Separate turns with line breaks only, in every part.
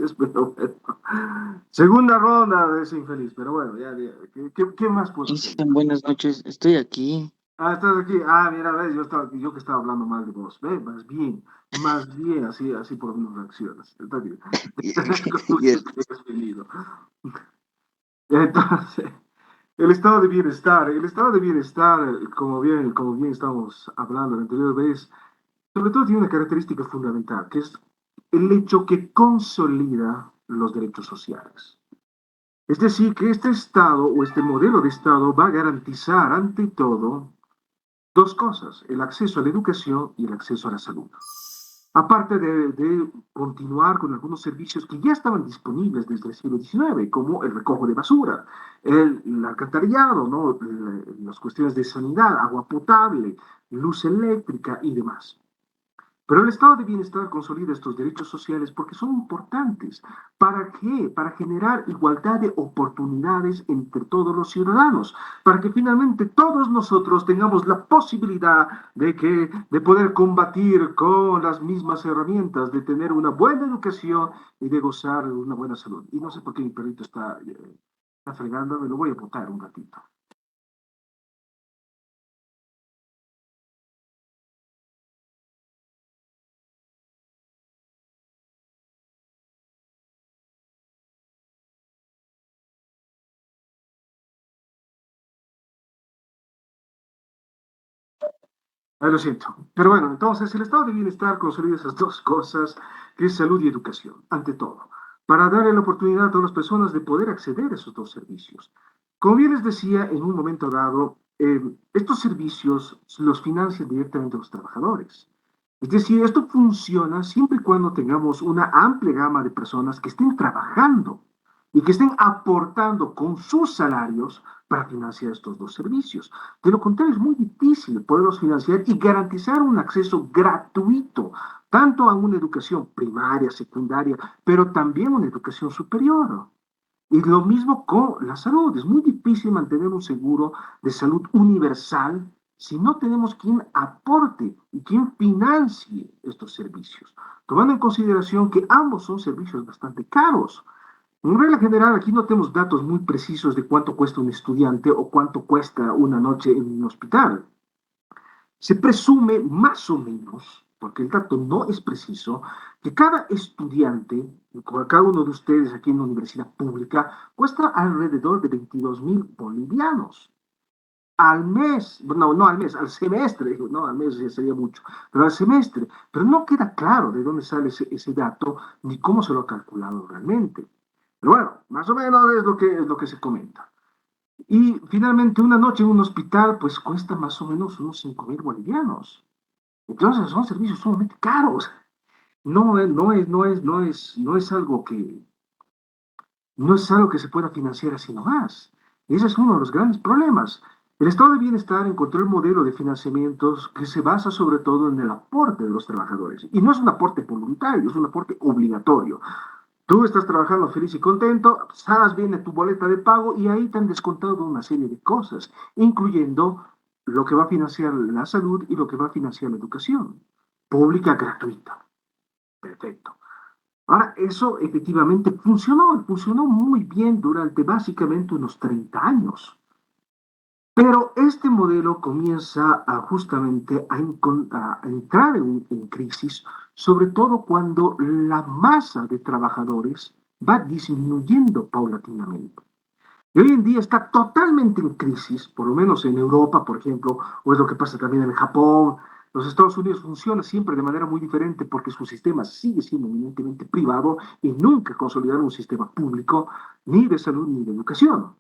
gracias, pero bueno. Segunda ronda de ese infeliz, pero bueno, ya, ¿qué más puedo hacer?
Cristian, buenas noches. Estoy aquí.
Ah, estás aquí. Ah, mira, ves, yo que estaba hablando mal de vos. Ve, más bien, así por lo menos reaccionas. Está bien.
Y-
Te agradezco
y
mucho que hayas venido. Entonces, el estado de bienestar, como bien estamos hablando la anterior vez, sobre todo tiene una característica fundamental, que es el hecho que consolida los derechos sociales. Es decir, que este Estado o este modelo de Estado va a garantizar ante todo dos cosas: el acceso a la educación y el acceso a la salud. Aparte de continuar con algunos servicios que ya estaban disponibles desde el siglo XIX, como el recojo de basura, el alcantarillado, ¿no? Las cuestiones de sanidad, agua potable, luz eléctrica y demás. Pero el estado de bienestar consolida estos derechos sociales porque son importantes. ¿Para qué? Para generar igualdad de oportunidades entre todos los ciudadanos, para que finalmente todos nosotros tengamos la posibilidad de poder combatir con las mismas herramientas, de tener una buena educación y de gozar de una buena salud. Y no sé por qué mi perrito está fregando, me lo voy a botar un ratito. Lo siento. Pero bueno, entonces el estado de bienestar consolida esas dos cosas, que es salud y educación, ante todo, para darle la oportunidad a todas las personas de poder acceder a esos dos servicios. Como bien les decía, en un momento dado, estos servicios los financian directamente los trabajadores. Es decir, esto funciona siempre y cuando tengamos una amplia gama de personas que estén trabajando y que estén aportando con sus salarios para financiar estos dos servicios. De lo contrario, es muy difícil poderlos financiar y garantizar un acceso gratuito, tanto a una educación primaria, secundaria, pero también una educación superior. Y lo mismo con la salud. Es muy difícil mantener un seguro de salud universal si no tenemos quien aporte y quien financie estos servicios, tomando en consideración que ambos son servicios bastante caros. En regla general, aquí no tenemos datos muy precisos de cuánto cuesta un estudiante o cuánto cuesta una noche en un hospital. Se presume más o menos, porque el dato no es preciso, que cada estudiante, como cada uno de ustedes aquí en la universidad pública, cuesta alrededor de 22.000 bolivianos al mes. No al mes, al semestre. No, al mes ya sería mucho, pero al semestre. Pero no queda claro de dónde sale ese dato ni cómo se lo ha calculado realmente. Pero bueno, más o menos es lo que se comenta. Y finalmente, una noche en un hospital, pues cuesta más o menos unos 5.000 bolivianos. Entonces, son servicios sumamente caros. No es algo que se pueda financiar así nomás. Y ese es uno de los grandes problemas. El estado de bienestar encontró el modelo de financiamientos que se basa sobre todo en el aporte de los trabajadores. Y no es un aporte voluntario, es un aporte obligatorio. Tú estás trabajando feliz y contento, sabes, viene tu boleta de pago y ahí te han descontado una serie de cosas, incluyendo lo que va a financiar la salud y lo que va a financiar la educación pública gratuita. Perfecto. Ahora, eso efectivamente funcionó muy bien durante básicamente unos 30 años. Pero este modelo comienza justamente a entrar en crisis, sobre todo cuando la masa de trabajadores va disminuyendo paulatinamente. Y hoy en día está totalmente en crisis, por lo menos en Europa, por ejemplo, o es lo que pasa también en Japón. Los Estados Unidos funcionan siempre de manera muy diferente porque su sistema sigue siendo eminentemente privado y nunca consolidaron un sistema público ni de salud ni de educación.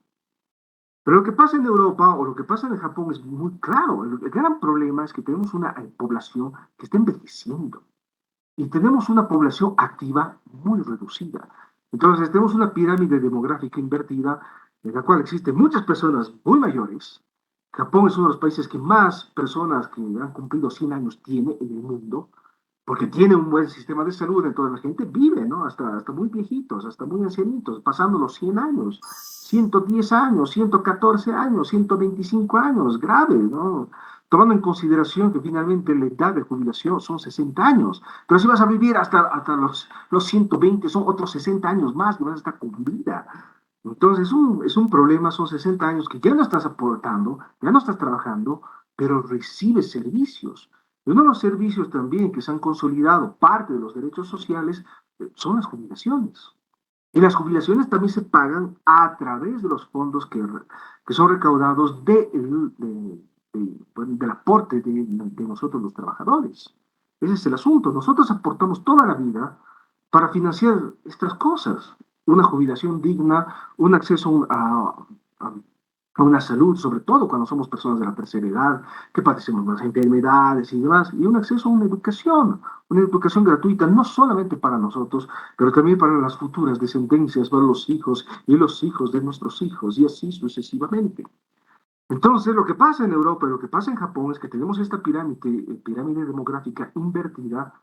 Pero lo que pasa en Europa o lo que pasa en Japón es muy claro. El gran problema es que tenemos una población que está envejeciendo y tenemos una población activa muy reducida. Entonces, tenemos una pirámide demográfica invertida en la cual existen muchas personas muy mayores. Japón es uno de los países que más personas que han cumplido 100 años tiene en el mundo, porque tiene un buen sistema de salud, entonces la gente vive, ¿no? Hasta muy viejitos, hasta muy ancianitos, pasando los 100 años, 110 años, 114 años, 125 años, grave, ¿no? tomando en consideración que finalmente la edad de jubilación son 60 años. Pero si vas a vivir hasta los 120, son otros 60 años más que vas a estar con vida. Entonces es un problema, son 60 años que ya no estás aportando, ya no estás trabajando, pero recibes servicios. Y uno de los servicios también que se han consolidado, parte de los derechos sociales, son las jubilaciones. Y las jubilaciones también se pagan a través de los fondos que son recaudados del aporte de nosotros los trabajadores. Ese es el asunto. Nosotros aportamos toda la vida para financiar estas cosas. Una jubilación digna, un acceso a una salud, sobre todo cuando somos personas de la tercera edad, que padecemos más enfermedades y demás, y un acceso a una educación gratuita, no solamente para nosotros, pero también para las futuras descendencias, para los hijos y los hijos de nuestros hijos, y así sucesivamente. Entonces, lo que pasa en Europa y lo que pasa en Japón es que tenemos esta pirámide demográfica invertida,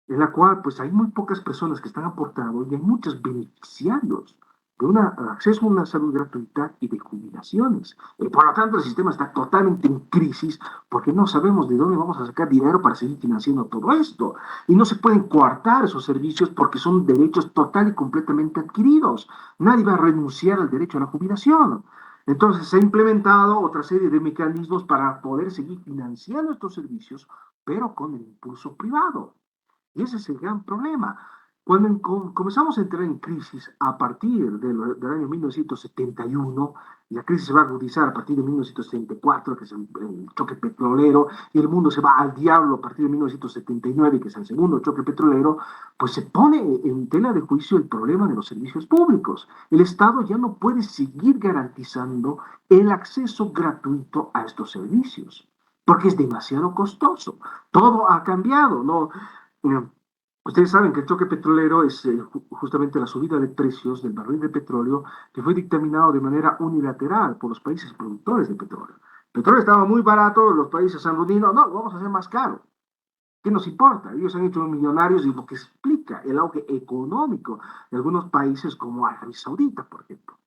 en la cual pues hay muy pocas personas que están aportando y hay muchos beneficiarios de un acceso a una salud gratuita y de jubilaciones. Y por lo tanto, el sistema está totalmente en crisis porque no sabemos de dónde vamos a sacar dinero para seguir financiando todo esto. Y no se pueden coartar esos servicios porque son derechos total y completamente adquiridos. Nadie va a renunciar al derecho a la jubilación. Entonces, se ha implementado otra serie de mecanismos para poder seguir financiando estos servicios, pero con el impulso privado. Y ese es el gran problema. Cuando comenzamos a entrar en crisis a partir del año 1971, y la crisis se va a agudizar a partir de 1974, que es el choque petrolero, y el mundo se va al diablo a partir de 1979, que es el segundo choque petrolero, pues se pone en tela de juicio el problema de los servicios públicos. El Estado ya no puede seguir garantizando el acceso gratuito a estos servicios, porque es demasiado costoso. Todo ha cambiado, ¿no? Ustedes saben que el choque petrolero es justamente la subida de precios del barril de petróleo que fue dictaminado de manera unilateral por los países productores de petróleo. El petróleo estaba muy barato, los países han unido, no, lo vamos a hacer más caro. ¿Qué nos importa? Ellos han hecho millonarios y lo que explica el auge económico de algunos países como Arabia Saudita, por ejemplo,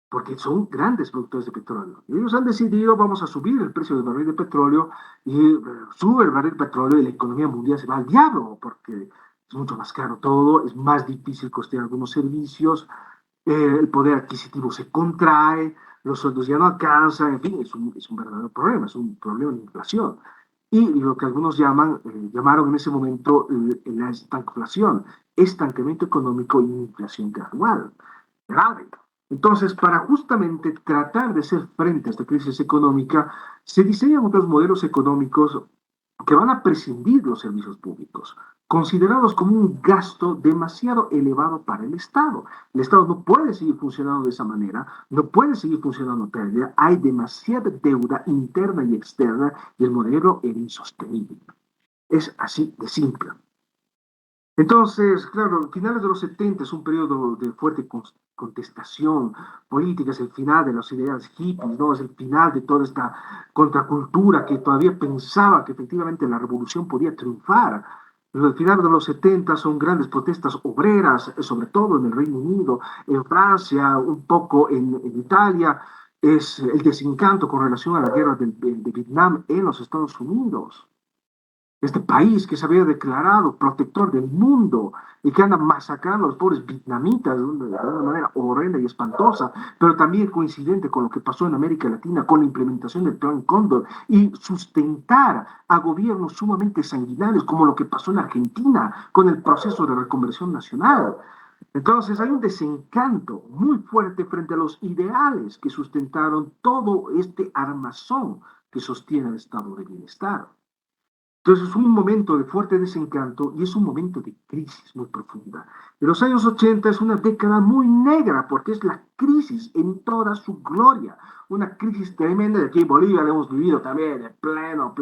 porque son grandes productores de petróleo. Y ellos han decidido, vamos a subir el precio del barril de petróleo y sube el barril de petróleo y la economía mundial se va al diablo, porque es mucho más caro todo, es más difícil costear algunos servicios, el poder adquisitivo se contrae, los sueldos ya no alcanzan, en fin, es un verdadero problema, es un problema de inflación. Y lo que algunos llamaron en ese momento la estanflación, estancamiento económico y inflación gradual, grave. Entonces, para justamente tratar de hacer frente a esta crisis económica, se diseñan otros modelos económicos que van a prescindir los servicios públicos, considerados como un gasto demasiado elevado para el Estado. El Estado no puede seguir funcionando de esa manera, no puede seguir funcionando pérdida, hay demasiada deuda interna y externa y el modelo era insostenible. Es así de simple. Entonces, claro, finales de los 70 es un periodo de fuerte contestación política, es el final de las ideas hippies, ¿no? Es el final de toda esta contracultura que todavía pensaba que efectivamente la revolución podía triunfar. El final de los 70 son grandes protestas obreras, sobre todo en el Reino Unido, en Francia, un poco en Italia, es el desencanto con relación a la guerra de Vietnam en los Estados Unidos. Este país que se había declarado protector del mundo y que anda masacrando a los pobres vietnamitas de una manera horrenda y espantosa, pero también coincidente con lo que pasó en América Latina con la implementación del Plan Cóndor y sustentar a gobiernos sumamente sanguinarios como lo que pasó en Argentina con el proceso de reconversión nacional. Entonces hay un desencanto muy fuerte frente a los ideales que sustentaron todo este armazón que sostiene el estado de bienestar. Entonces es un momento de fuerte desencanto y es un momento de crisis muy profunda. En los años 80 es una década muy negra porque es la crisis en toda su gloria. Una crisis tremenda de aquí en Bolivia la hemos vivido también de pleno,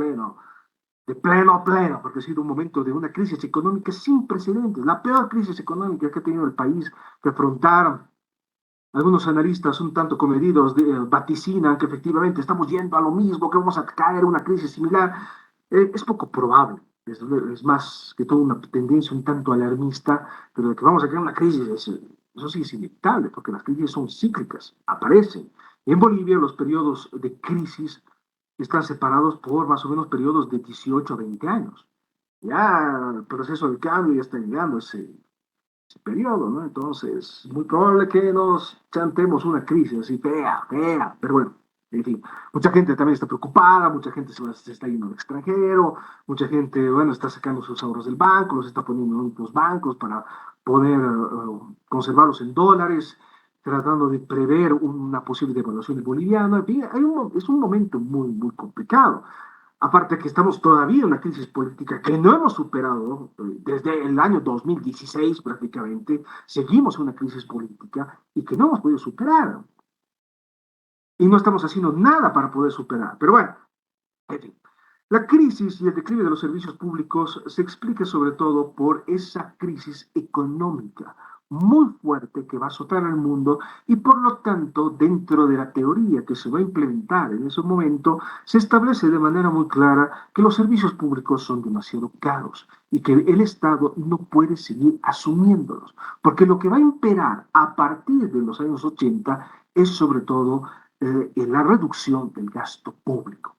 porque ha sido un momento de una crisis económica sin precedentes, la peor crisis económica que ha tenido el país que afrontar. Algunos analistas un tanto comedidos vaticinan que efectivamente estamos yendo a lo mismo, que vamos a caer en una crisis similar. Es poco probable, es más que todo una tendencia un tanto alarmista, pero de que vamos a crear una crisis, eso sí es inevitable, porque las crisis son cíclicas, aparecen. En Bolivia los periodos de crisis están separados por más o menos periodos de 18 a 20 años. Ya el proceso del cambio ya está llegando ese periodo, ¿no? Entonces, muy probable que nos chantemos una crisis así fea, fea, pero bueno, en fin, mucha gente también está preocupada, mucha gente se está yendo al extranjero, mucha gente, bueno, está sacando sus ahorros del banco, los está poniendo en otros bancos para poder conservarlos en dólares, tratando de prever una posible devaluación del boliviano. En fin, es un momento muy, muy complicado. Aparte que estamos todavía en una crisis política que no hemos superado desde el año 2016 prácticamente, seguimos en una crisis política y que no hemos podido superar. Y no estamos haciendo nada para poder superar. Pero bueno, en fin. La crisis y el declive de los servicios públicos se explica sobre todo por esa crisis económica muy fuerte que va a azotar al mundo y por lo tanto dentro de la teoría que se va a implementar en ese momento se establece de manera muy clara que los servicios públicos son demasiado caros y que el Estado no puede seguir asumiéndolos porque lo que va a imperar a partir de los años 80 es sobre todo la reducción del gasto público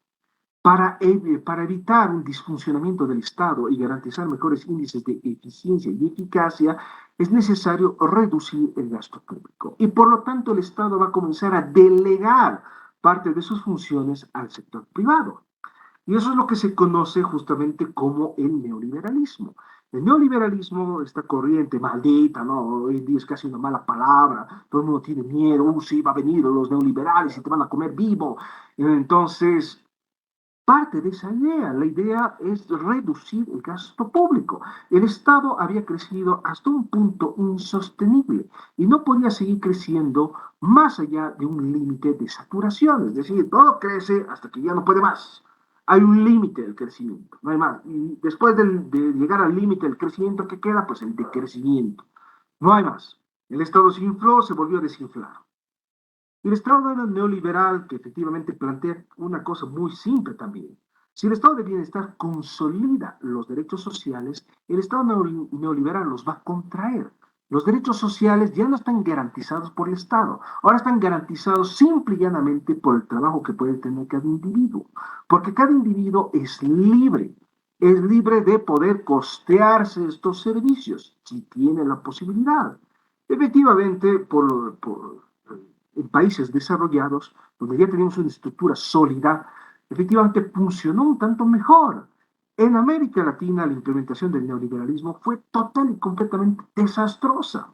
para evitar un disfuncionamiento del Estado y garantizar mejores índices de eficiencia y eficacia, es necesario reducir el gasto público. Y por lo tanto el Estado va a comenzar a delegar parte de sus funciones al sector privado. Y eso es lo que se conoce justamente como el neoliberalismo. El neoliberalismo, esta corriente maldita, ¿no? Hoy en día es casi una mala palabra, todo el mundo tiene miedo, sí, va a venir los neoliberales y te van a comer vivo. Entonces, parte de esa idea. La idea es reducir el gasto público. El Estado había crecido hasta un punto insostenible y no podía seguir creciendo más allá de un límite de saturación. Es decir, todo crece hasta que ya no puede más. Hay un límite del crecimiento, no hay más. Y después de llegar al límite del crecimiento, ¿qué queda? Pues el decrecimiento. No hay más. El Estado se infló, se volvió a desinflar. Y el Estado neoliberal, que efectivamente plantea una cosa muy simple también. Si el estado de bienestar consolida los derechos sociales, el Estado neoliberal los va a contraer. Los derechos sociales ya no están garantizados por el Estado, ahora están garantizados simple y llanamente por el trabajo que puede tener cada individuo, porque cada individuo es libre de poder costearse estos servicios, si tiene la posibilidad. Efectivamente, en países desarrollados, donde ya tenemos una estructura sólida, efectivamente funcionó un tanto mejor. En América Latina, la implementación del neoliberalismo fue total y completamente desastrosa.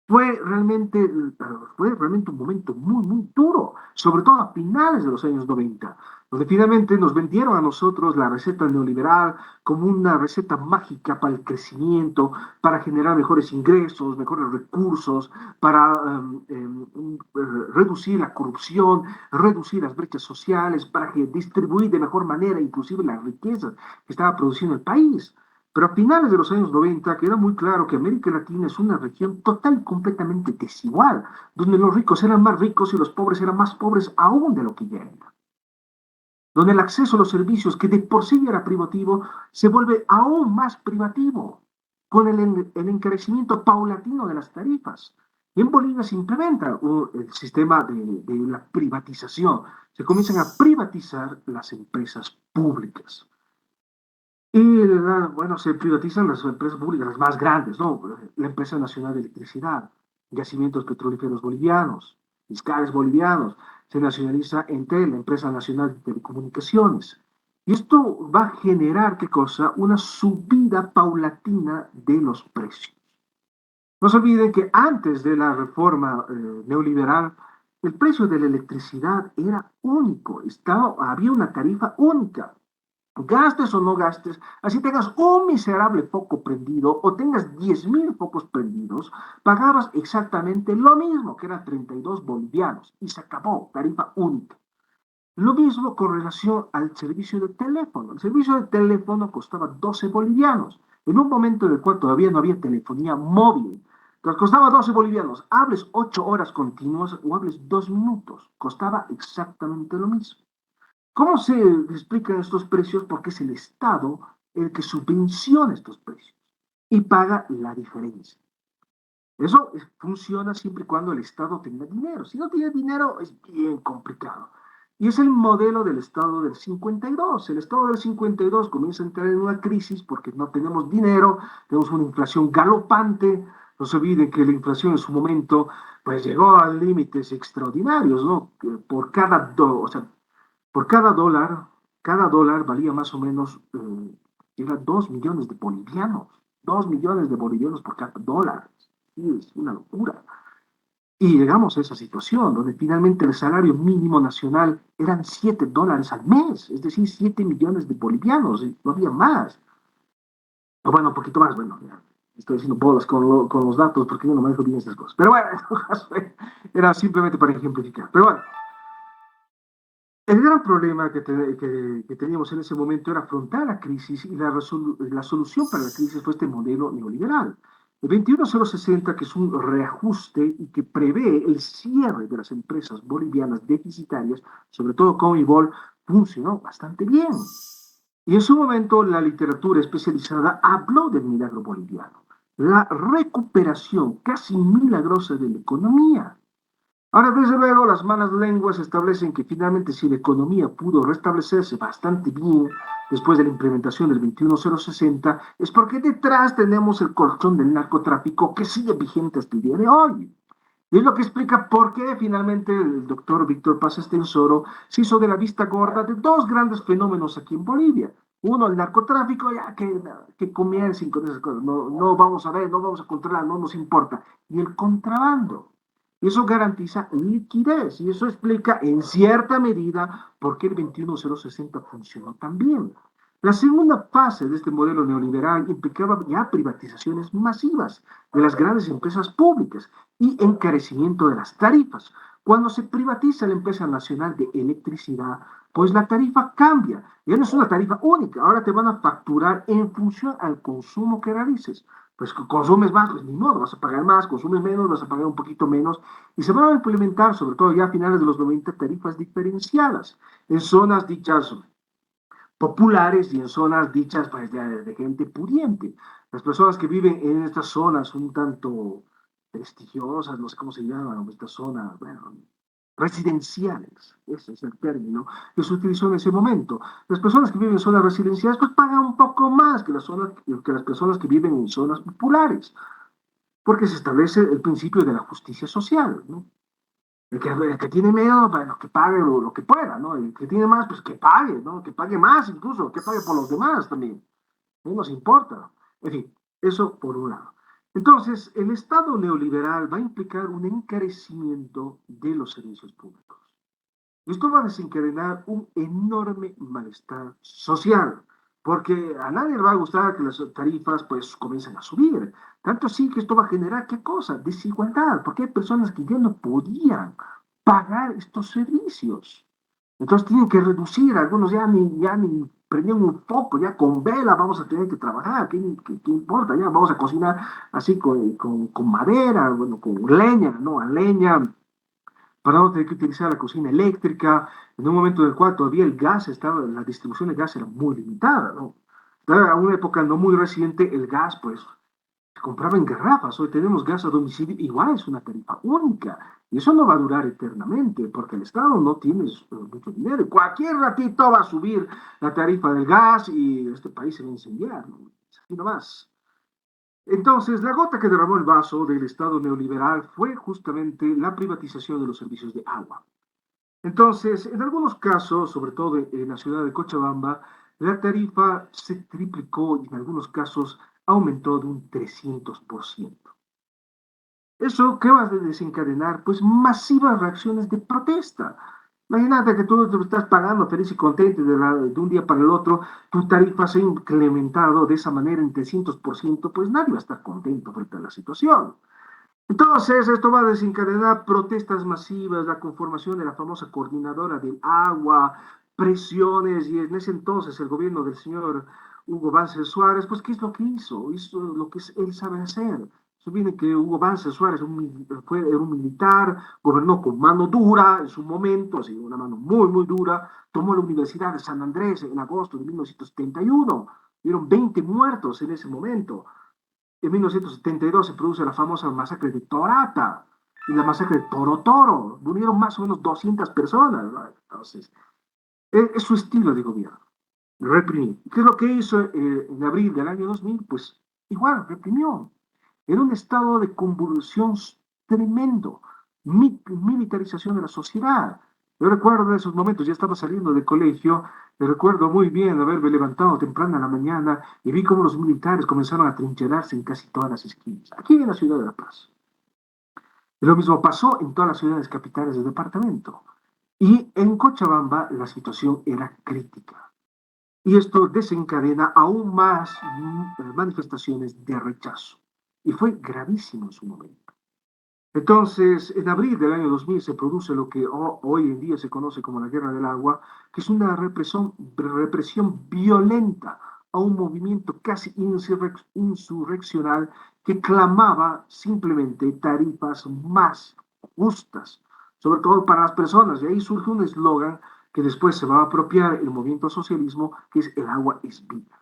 Fue realmente un momento muy, muy duro, sobre todo a finales de los años 90, donde finalmente nos vendieron a nosotros la receta neoliberal como una receta mágica para el crecimiento, para generar mejores ingresos, mejores recursos, para reducir la corrupción, reducir las brechas sociales, para distribuir de mejor manera inclusive la riqueza que estaba produciendo el país. Pero a finales de los años 90 queda muy claro que América Latina es una región total y completamente desigual, donde los ricos eran más ricos y los pobres eran más pobres aún de lo que ya era. Donde el acceso a los servicios, que de por sí era privativo, se vuelve aún más privativo, con el encarecimiento paulatino de las tarifas. Y en Bolivia se implementa el sistema de la privatización. Se comienzan a privatizar las empresas públicas. Y bueno, se privatizan las empresas públicas, las más grandes, ¿no? La Empresa Nacional de Electricidad, Yacimientos Petrolíferos Bolivianos, Fiscales Bolivianos, se nacionaliza Entel, la Empresa Nacional de Telecomunicaciones. Y esto va a generar, ¿qué cosa? Una subida paulatina de los precios. No se olviden que antes de la reforma neoliberal, el precio de la electricidad era único, había una tarifa única. Gastes o no gastes, así tengas un miserable foco prendido o tengas 10.000 focos prendidos, pagabas exactamente lo mismo, que eran 32 bolivianos, y se acabó, tarifa única. Lo mismo con relación al servicio de teléfono. El servicio de teléfono costaba 12 bolivianos, en un momento en el cual todavía no había telefonía móvil. Entonces costaba 12 bolivianos, hables 8 horas continuas o hables 2 minutos, costaba exactamente lo mismo. ¿Cómo se explican estos precios? Porque es el Estado el que subvenciona estos precios y paga la diferencia. Eso funciona siempre y cuando el Estado tenga dinero. Si no tiene dinero, es bien complicado. Y es el modelo del Estado del 52. El Estado del 52 comienza a entrar en una crisis porque no tenemos dinero, tenemos una inflación galopante. No se olviden que la inflación en su momento pues llegó a límites extraordinarios, ¿no? Que o sea, por cada dólar valía más o menos, era 2 millones de bolivianos. 2 millones de bolivianos por cada dólar. Sí, es una locura. Y llegamos a esa situación donde finalmente el salario mínimo nacional eran $7 al mes, es decir, 7 millones de bolivianos, y no había más. O bueno, un poquito más, bueno, ya estoy haciendo bolas con los datos porque yo no manejo bien estas cosas. Pero bueno, era simplemente para ejemplificar. Pero bueno, el gran problema que teníamos en ese momento era afrontar la crisis y la solución para la crisis fue este modelo neoliberal. El 21060, que es un reajuste y que prevé el cierre de las empresas bolivianas deficitarias, sobre todo Comibol, funcionó bastante bien. Y en su momento la literatura especializada habló del milagro boliviano, la recuperación casi milagrosa de la economía. Ahora, desde luego, las malas lenguas establecen que finalmente si la economía pudo restablecerse bastante bien después de la implementación del 21060, es porque detrás tenemos el colchón del narcotráfico que sigue vigente hasta el día de hoy. Y es lo que explica por qué finalmente el doctor Víctor Paz Estensoro se hizo de la vista gorda de dos grandes fenómenos aquí en Bolivia. Uno, el narcotráfico, ya que comiencen con esas cosas, no, no vamos a ver, no vamos a controlar, no nos importa. Y el contrabando. Eso garantiza liquidez y eso explica en cierta medida por qué el 21060 funcionó tan bien. La segunda fase de este modelo neoliberal implicaba ya privatizaciones masivas de las grandes empresas públicas y encarecimiento de las tarifas. Cuando se privatiza la empresa nacional de electricidad, pues la tarifa cambia. Ya no es una tarifa única, ahora te van a facturar en función al consumo que realices. Pues consumes más, pues ni modo, vas a pagar más, consumes menos, vas a pagar un poquito menos. Y se van a implementar, sobre todo ya a finales de los 90, tarifas diferenciadas en zonas dichas populares y en zonas dichas pues, de gente pudiente. Las personas que viven en estas zonas un tanto prestigiosas, no sé cómo se llaman, estas zonas, bueno, residenciales, ese es el término que se utilizó en ese momento. Las personas que viven en zonas residenciales pues pagan un poco más que las personas que viven en zonas populares, porque se establece el principio de la justicia social, ¿no? El que tiene menos, bueno, que pague lo que pueda, ¿no? El que tiene más, pues que pague, ¿no? Que pague más incluso, que pague por los demás también. No nos importa. En fin, eso por un lado. Entonces, el Estado neoliberal va a implicar un encarecimiento de los servicios públicos. Esto va a desencadenar un enorme malestar social, porque a nadie le va a gustar que las tarifas pues comiencen a subir. Tanto así que esto va a generar, ¿qué cosa? Desigualdad, porque hay personas que ya no podían pagar estos servicios. Entonces tienen que reducir, algunos ya ni prendían un foco, ya con vela vamos a tener que trabajar, ¿qué importa? Ya vamos a cocinar así con madera, bueno, con leña, ¿no? A leña, para no tener que utilizar la cocina eléctrica, en un momento en el cual todavía la distribución de gas era muy limitada, ¿no? A una época no muy reciente, el gas, pues, se compraba en garrafas. Hoy tenemos gas a domicilio, igual es una tarifa única. Y eso no va a durar eternamente, porque el Estado no tiene mucho dinero. Cualquier ratito va a subir la tarifa del gas y este país se va a incendiar, ¿no? Así nomás. Entonces, la gota que derramó el vaso del Estado neoliberal fue justamente la privatización de los servicios de agua. Entonces, en algunos casos, sobre todo en la ciudad de Cochabamba, la tarifa se triplicó y en algunos casos aumentó de un 300%. ¿Eso qué va a desencadenar? Pues masivas reacciones de protesta. Imagínate que tú te estás pagando feliz y contento de un día para el otro, tu tarifa se ha incrementado de esa manera en 300%, pues nadie va a estar contento frente a la situación. Entonces, esto va a desencadenar protestas masivas, la conformación de la famosa coordinadora del agua, presiones, y en ese entonces el gobierno del señor Hugo Banzer Suárez, pues, ¿qué es lo que hizo? Hizo lo que él sabe hacer. Se viene que Hugo Banzer Suárez era un militar, gobernó con mano dura en su momento, así, una mano muy, muy dura, tomó la Universidad de San Andrés en agosto de 1971, hubieron 20 muertos en ese momento. En 1972 se produce la famosa masacre de Torata. y la masacre de Toro Toro. Murieron más o menos 200 personas, ¿no? Entonces, es su estilo de gobierno, reprimir. ¿Qué es lo que hizo en abril del año 2000? Pues igual, reprimió. Era un estado de convulsión tremendo, militarización de la sociedad. Yo recuerdo esos momentos, ya estaba saliendo del colegio, me recuerdo muy bien haberme levantado temprano en la mañana y vi cómo los militares comenzaron a trincherarse en casi todas las esquinas, aquí en la ciudad de La Paz. Y lo mismo pasó en todas las ciudades capitales del departamento. Y en Cochabamba la situación era crítica. Y esto desencadena aún más manifestaciones de rechazo. Y fue gravísimo en su momento. Entonces, en abril del año 2000 se produce lo que hoy en día se conoce como la Guerra del Agua, que es una represión violenta a un movimiento casi insurreccional que clamaba simplemente tarifas más justas, sobre todo para las personas. Y ahí surge un eslogan que después se va a apropiar el movimiento socialismo, que es el agua es vida.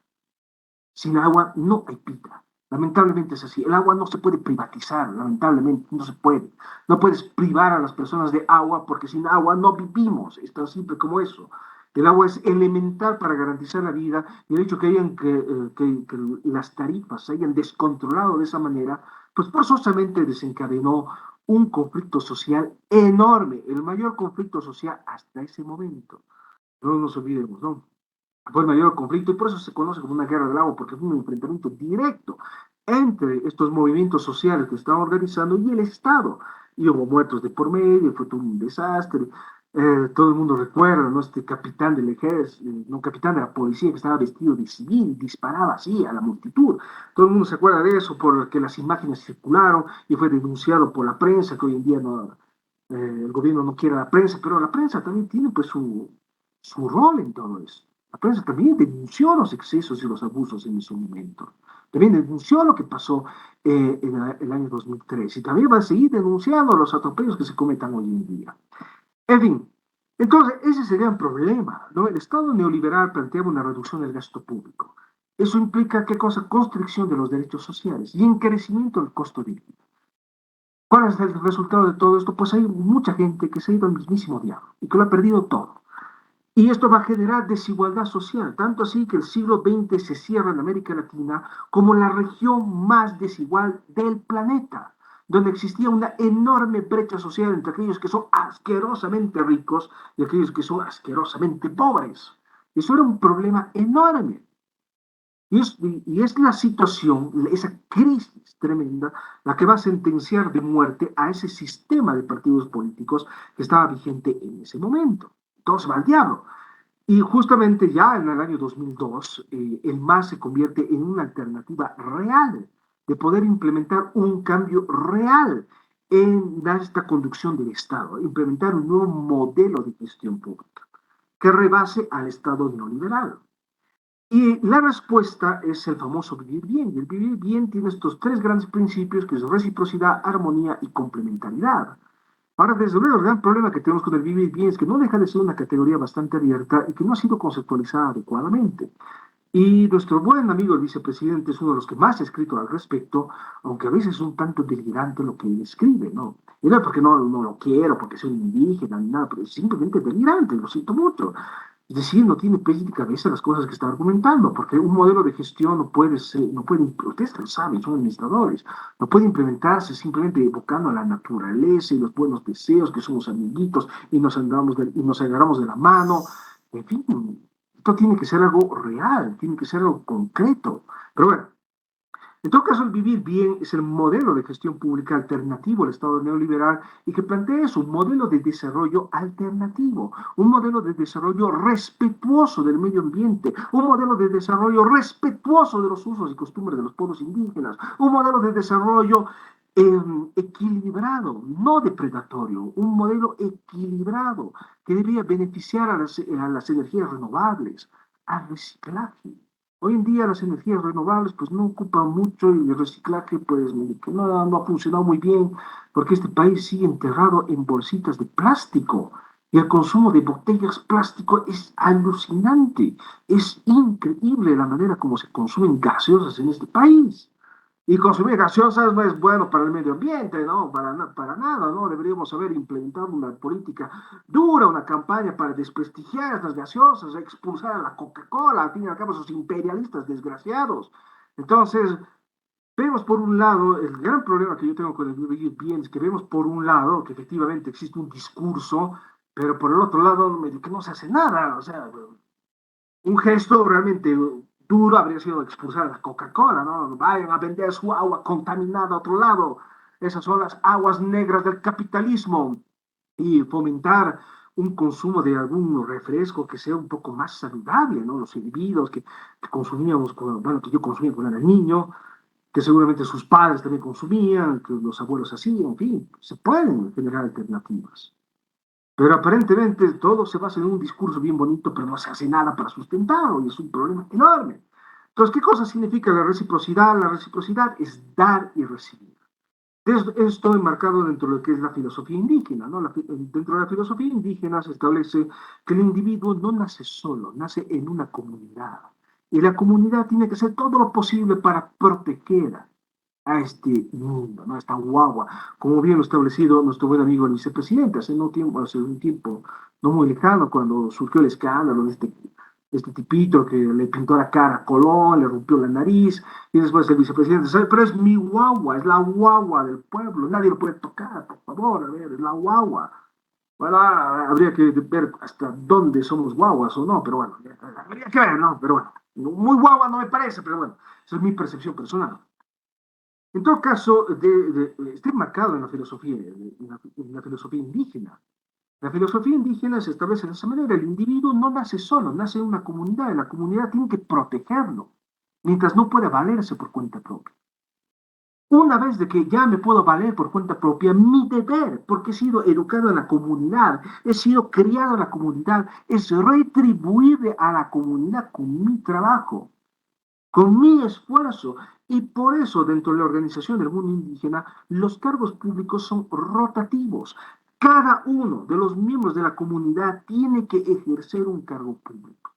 Sin agua no hay vida. Lamentablemente es así. El agua no se puede privatizar, lamentablemente no se puede. No puedes privar a las personas de agua porque sin agua no vivimos. Es tan simple como eso. El agua es elemental para garantizar la vida y el hecho que las tarifas se hayan descontrolado de esa manera, pues forzosamente desencadenó un conflicto social enorme, el mayor conflicto social hasta ese momento. No nos olvidemos, ¿no? Fue el mayor conflicto y por eso se conoce como una guerra del agua, porque fue un enfrentamiento directo entre estos movimientos sociales que estaban organizando y el Estado. Y hubo muertos de por medio, fue todo un desastre. Todo el mundo recuerda, ¿no? Este capitán del ejército, no capitán de la policía que estaba vestido de civil y disparaba así a la multitud. Todo el mundo se acuerda de eso porque las imágenes circularon y fue denunciado por la prensa, que hoy en día no, el gobierno no quiere a la prensa, pero la prensa también tiene pues su rol en todo eso. La prensa también denunció los excesos y los abusos en ese momento. También denunció lo que pasó en el año 2003 y también va a seguir denunciando los atropellos que se cometan hoy en día. En fin, entonces ese sería un problema, ¿no? El Estado neoliberal planteaba una reducción del gasto público. Eso implica, ¿qué cosa? Constricción de los derechos sociales y encarecimiento del costo de vida. ¿Cuál es el resultado de todo esto? Pues hay mucha gente que se ha ido al mismísimo diablo y que lo ha perdido todo. Y esto va a generar desigualdad social, tanto así que el siglo XX se cierra en América Latina como la región más desigual del planeta, donde existía una enorme brecha social entre aquellos que son asquerosamente ricos y aquellos que son asquerosamente pobres. Eso era un problema enorme. Y es la situación, esa crisis tremenda, la que va a sentenciar de muerte a ese sistema de partidos políticos que estaba vigente en ese momento. Todo se va al diablo. Y justamente ya en el año 2002, el MAS se convierte en una alternativa real de poder implementar un cambio real en esta conducción del Estado, implementar un nuevo modelo de gestión pública que rebase al Estado neoliberal. Y la respuesta es el famoso vivir bien. Y el vivir bien tiene estos tres grandes principios que es reciprocidad, armonía y complementariedad. Ahora, desde luego, el gran problema que tenemos con el vivir bien es que no deja de ser una categoría bastante abierta y que no ha sido conceptualizada adecuadamente. Y nuestro buen amigo el vicepresidente es uno de los que más ha escrito al respecto, aunque a veces es un tanto delirante lo que él escribe, ¿no? Y no es porque no lo quiero, porque soy un indígena, ni nada, pero es simplemente delirante, lo siento mucho. Es decir, no tiene pies ni cabeza las cosas que está argumentando, porque un modelo de gestión no puede ser, no puede, ustedes lo saben, son administradores, no puede implementarse simplemente evocando a la naturaleza y los buenos deseos, que somos amiguitos y y nos agarramos de la mano. En fin, esto tiene que ser algo real, tiene que ser algo concreto. Pero bueno, en todo caso, el vivir bien es el modelo de gestión pública alternativo al Estado neoliberal y que plantea eso, un modelo de desarrollo alternativo, un modelo de desarrollo respetuoso del medio ambiente, un modelo de desarrollo respetuoso de los usos y costumbres de los pueblos indígenas, un modelo de desarrollo equilibrado, no depredatorio, un modelo equilibrado que debería beneficiar a las energías renovables, al reciclaje. Hoy en día las energías renovables pues no ocupan mucho y el reciclaje pues que no ha funcionado muy bien porque este país sigue enterrado en bolsitas de plástico y el consumo de botellas plástico es alucinante. Es increíble la manera como se consumen gaseosas en este país. Y consumir gaseosas no es bueno para el medio ambiente, ¿no? Para nada, ¿no? Deberíamos haber implementado una política dura, una campaña para desprestigiar estas gaseosas, expulsar a la Coca-Cola, al fin y al cabo, esos imperialistas desgraciados. Entonces, vemos por un lado, el gran problema que yo tengo con el vivir bien es que vemos por un lado que efectivamente existe un discurso, pero por el otro lado que no se hace nada. O sea, un gesto realmente duro habría sido expulsar a la Coca-Cola, ¿no? Vayan a vender su agua contaminada a otro lado. Esas son las aguas negras del capitalismo. Y fomentar un consumo de algún refresco que sea un poco más saludable, ¿no? Los hervidos que consumíamos, bueno, que yo consumía cuando era niño, que seguramente sus padres también consumían, que los abuelos hacían, en fin, se pueden generar alternativas. Pero aparentemente todo se basa en un discurso bien bonito, pero no se hace nada para sustentarlo y es un problema enorme. Entonces, ¿qué cosa significa la reciprocidad? La reciprocidad es dar y recibir. Esto enmarcado dentro de lo que es la filosofía indígena, ¿no? Dentro de la filosofía indígena se establece que el individuo no nace solo, nace en una comunidad. Y la comunidad tiene que hacer todo lo posible para proteger a este mundo, ¿no? A esta guagua, como bien lo establecido nuestro buen amigo el vicepresidente hace un tiempo no muy lejano, cuando surgió el escándalo de este tipito que le pintó la cara a Colón, le rompió la nariz, y después el vicepresidente sabe, pero es mi guagua, es la guagua del pueblo, nadie lo puede tocar, por favor, a ver, es la guagua. Bueno, habría que ver hasta dónde somos guaguas o no, pero bueno, habría que ver, ¿no? Pero bueno, muy guagua no me parece, pero bueno, esa es mi percepción personal. En todo caso, está marcado en la filosofía, en la filosofía indígena. La filosofía indígena se establece de esa manera. El individuo no nace solo, nace en una comunidad y la comunidad tiene que protegerlo, mientras no pueda valerse por cuenta propia. Una vez de que ya me puedo valer por cuenta propia, mi deber, porque he sido educado en la comunidad, he sido criado en la comunidad, es retribuirle a la comunidad con mi trabajo, con mi esfuerzo. Y por eso, dentro de la organización del mundo indígena, los cargos públicos son rotativos. Cada uno de los miembros de la comunidad tiene que ejercer un cargo público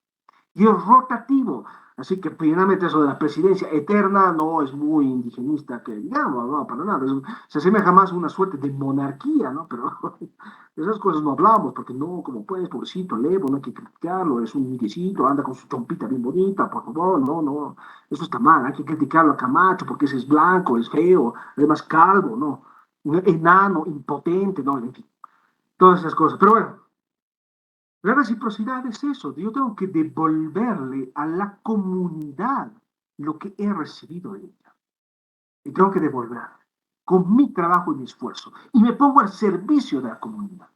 y es rotativo. Así que finalmente eso de la presidencia eterna no es muy indigenista, que digamos, no, para nada. Se asemeja más a una suerte de monarquía, ¿no? Pero de esas cosas no hablamos, porque no, como puedes, pobrecito, Levo, no hay que criticarlo, es un indiecito, anda con su chompita bien bonita, por favor, no, no, eso está mal, hay que criticarlo a Camacho, porque ese es blanco, es feo, además calvo, ¿no? Enano, impotente, ¿no? En fin, todas esas cosas. Pero bueno, la reciprocidad es eso, yo tengo que devolverle a la comunidad lo que he recibido de ella. Y tengo que devolver con mi trabajo y mi esfuerzo. Y me pongo al servicio de la comunidad.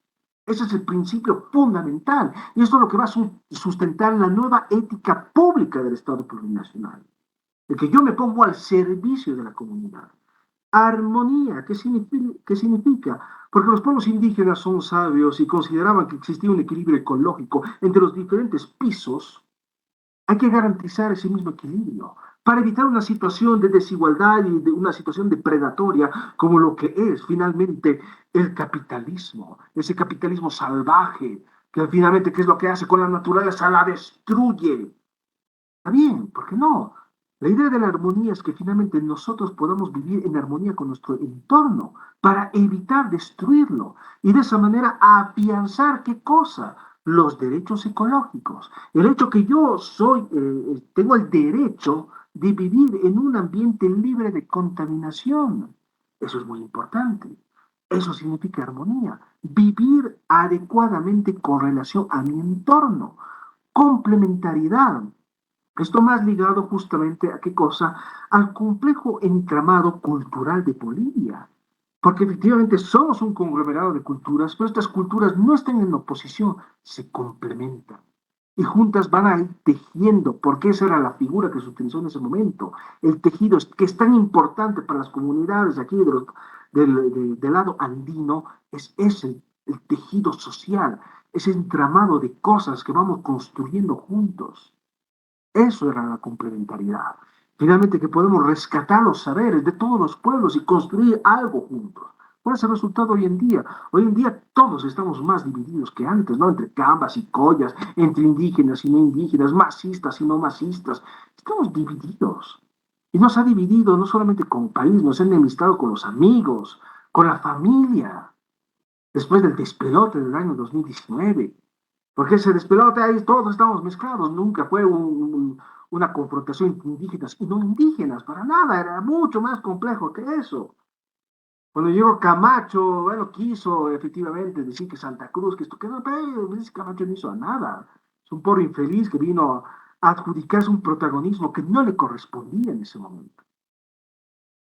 Ese es el principio fundamental. Y esto es lo que va a sustentar la nueva ética pública del Estado plurinacional. De que yo me pongo al servicio de la comunidad. Armonía, ¿qué significa? Porque los pueblos indígenas son sabios y consideraban que existía un equilibrio ecológico entre los diferentes pisos. Hay que garantizar ese mismo equilibrio para evitar una situación de desigualdad y de una situación depredatoria como lo que es finalmente el capitalismo, ese capitalismo salvaje, que finalmente, ¿qué es lo que hace con la naturaleza? La destruye. Está bien, ¿por qué no? La idea de la armonía es que finalmente nosotros podamos vivir en armonía con nuestro entorno para evitar destruirlo y de esa manera afianzar qué cosa, los derechos ecológicos. El hecho que yo tengo el derecho de vivir en un ambiente libre de contaminación. Eso es muy importante. Eso significa armonía. Vivir adecuadamente con relación a mi entorno. Complementariedad. Esto más ligado justamente a qué cosa, al complejo entramado cultural de Bolivia. Porque efectivamente somos un conglomerado de culturas, pero estas culturas no están en oposición, se complementan. Y juntas van a ir tejiendo, porque esa era la figura que se utilizó en ese momento. El tejido que es tan importante para las comunidades aquí del lado andino, es ese, el tejido social, ese entramado de cosas que vamos construyendo juntos. Eso era la complementariedad. Finalmente que podemos rescatar los saberes de todos los pueblos y construir algo juntos. ¿Cuál es el resultado hoy en día? Hoy en día todos estamos más divididos que antes, ¿no? Entre cambas y collas, entre indígenas y no indígenas, masistas y no masistas. Estamos divididos. Y nos ha dividido no solamente con el país, nos ha enemistado con los amigos, con la familia, después del despelote del año 2019. Porque ese despelote ahí todos estamos mezclados, nunca fue una confrontación entre indígenas y no indígenas, para nada, era mucho más complejo que eso. Cuando llegó Camacho, bueno, quiso efectivamente decir que Santa Cruz, que esto, que no, pero Camacho no hizo nada. Es un pobre infeliz que vino a adjudicarse un protagonismo que no le correspondía en ese momento.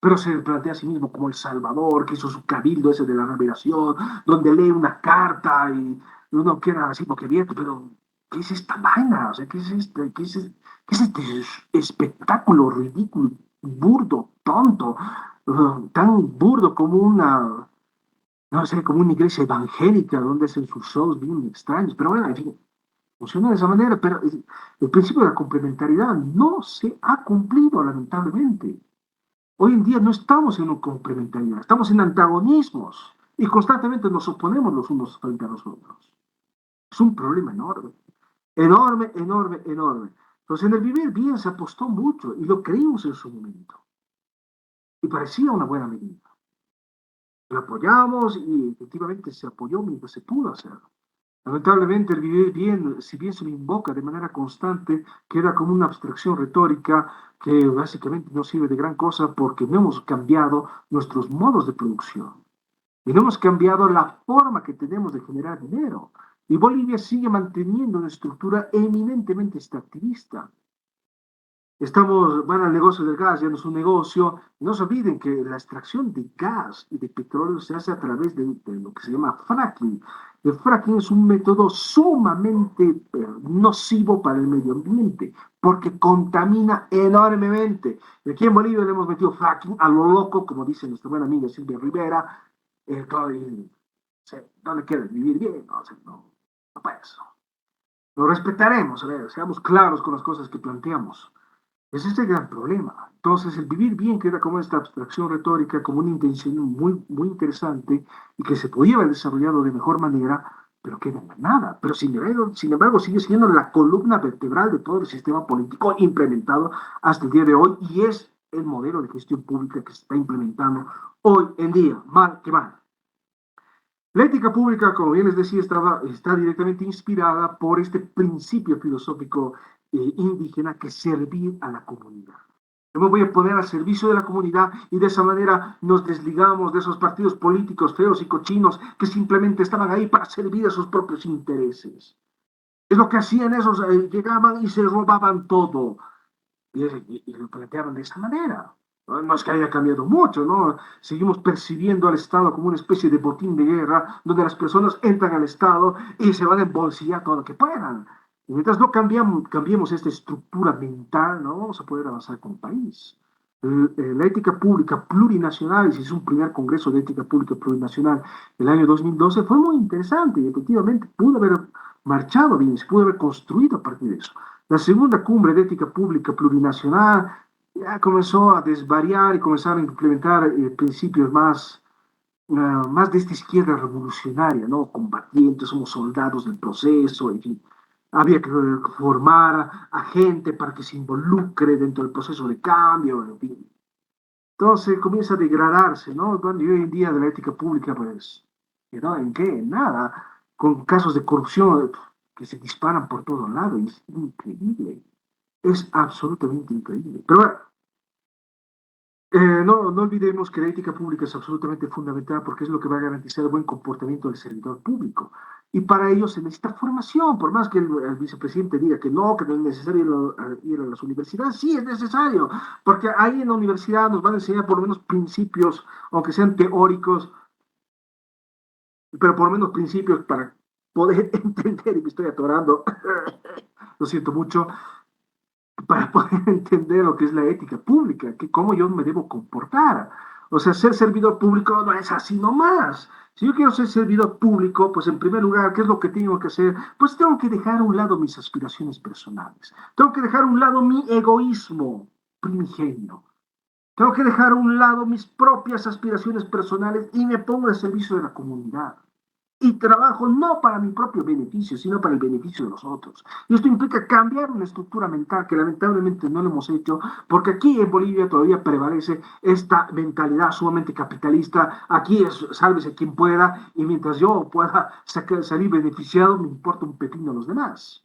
Pero se plantea a sí mismo como el Salvador, que hizo su cabildo ese de la revelación, donde lee una carta y uno queda así boquiabierto, pero ¿qué es esta vaina? O sea, ¿qué es este espectáculo ridículo, burdo, tonto, tan burdo como no sé, como una iglesia evangélica donde hacen sus shows bien extraños? Pero bueno, en fin, funciona de esa manera, pero el principio de la complementariedad no se ha cumplido, lamentablemente. Hoy en día no estamos en una complementariedad, estamos en antagonismos y constantemente nos oponemos los unos frente a los otros. Es un problema enorme, enorme, enorme, enorme. Entonces, en el vivir bien se apostó mucho y lo creímos en su momento y parecía una buena medida. Lo apoyamos y efectivamente se apoyó mientras se pudo hacer. Lamentablemente, el vivir bien, si bien se lo invoca de manera constante, queda como una abstracción retórica que básicamente no sirve de gran cosa porque no hemos cambiado nuestros modos de producción y no hemos cambiado la forma que tenemos de generar dinero. Y Bolivia sigue manteniendo una estructura eminentemente extractivista. Van al negocio del gas, ya no es un negocio. No se olviden que la extracción de gas y de petróleo se hace a través de lo que se llama fracking. El fracking es un método sumamente nocivo para el medio ambiente porque contamina enormemente. Y aquí en Bolivia le hemos metido fracking a lo loco, como dice nuestra buena amiga Silvia Rivera. Claro, ¿dónde quiere vivir bien? No, no puede eso. Lo respetaremos, a ver, seamos claros con las cosas que planteamos. Ese es el gran problema. Entonces, el vivir bien queda como esta abstracción retórica, como una intención muy, muy interesante y que se podía haber desarrollado de mejor manera, pero queda en la nada. Pero sin embargo, sigue siendo la columna vertebral de todo el sistema político implementado hasta el día de hoy y es el modelo de gestión pública que se está implementando hoy en día, mal que mal. La ética pública, como bien les decía, está directamente inspirada por este principio filosófico indígena que es servir a la comunidad. Yo me voy a poner al servicio de la comunidad y de esa manera nos desligamos de esos partidos políticos feos y cochinos que simplemente estaban ahí para servir a sus propios intereses. Es lo que hacían esos, llegaban y se robaban todo y lo planteaban de esa manera. No es que haya cambiado mucho, ¿no? Seguimos percibiendo al Estado como una especie de botín de guerra, donde las personas entran al Estado y se van a embolsillar todo lo que puedan. Y mientras no cambiemos esta estructura mental, no vamos a poder avanzar como país. La ética pública plurinacional, y se hizo un primer congreso de ética pública plurinacional el año 2012, fue muy interesante y efectivamente pudo haber marchado bien, se pudo haber construido a partir de eso. La segunda cumbre de ética pública plurinacional ya comenzó a desvariar y comenzaron a implementar principios más de esta izquierda revolucionaria, ¿no? Combatientes, somos soldados del proceso, en fin. Había que formar a gente para que se involucre dentro del proceso de cambio, en fin. Entonces comienza a degradarse, ¿no? Cuando hoy en día de la ética pública, pues, ¿no? ¿En qué? En nada. Con casos de corrupción que se disparan por todo lado. Y es increíble. Es absolutamente increíble. Pero bueno, no olvidemos que la ética pública es absolutamente fundamental porque es lo que va a garantizar el buen comportamiento del servidor público. Y para ello se necesita formación, por más que el vicepresidente diga que no es necesario ir a las universidades, sí es necesario, porque ahí en la universidad nos van a enseñar por lo menos principios, aunque sean teóricos, pero por lo menos principios para poder entender, y me estoy atorando, lo siento mucho, para poder entender lo que es la ética pública, que cómo yo me debo comportar. O sea, ser servidor público no es así nomás. Si yo quiero ser servidor público, pues en primer lugar, ¿qué es lo que tengo que hacer? Pues tengo que dejar a un lado mis aspiraciones personales. Tengo que dejar a un lado mi egoísmo primigenio. Tengo que dejar a un lado mis propias aspiraciones personales y me pongo al servicio de la comunidad. y trabajo no para mi propio beneficio, sino para el beneficio de los otros. Y esto implica cambiar una estructura mental que lamentablemente no lo hemos hecho, porque aquí en Bolivia todavía prevalece esta mentalidad sumamente capitalista. Aquí es sálvese quien pueda, y mientras yo pueda salir beneficiado, me importa un pepino a los demás.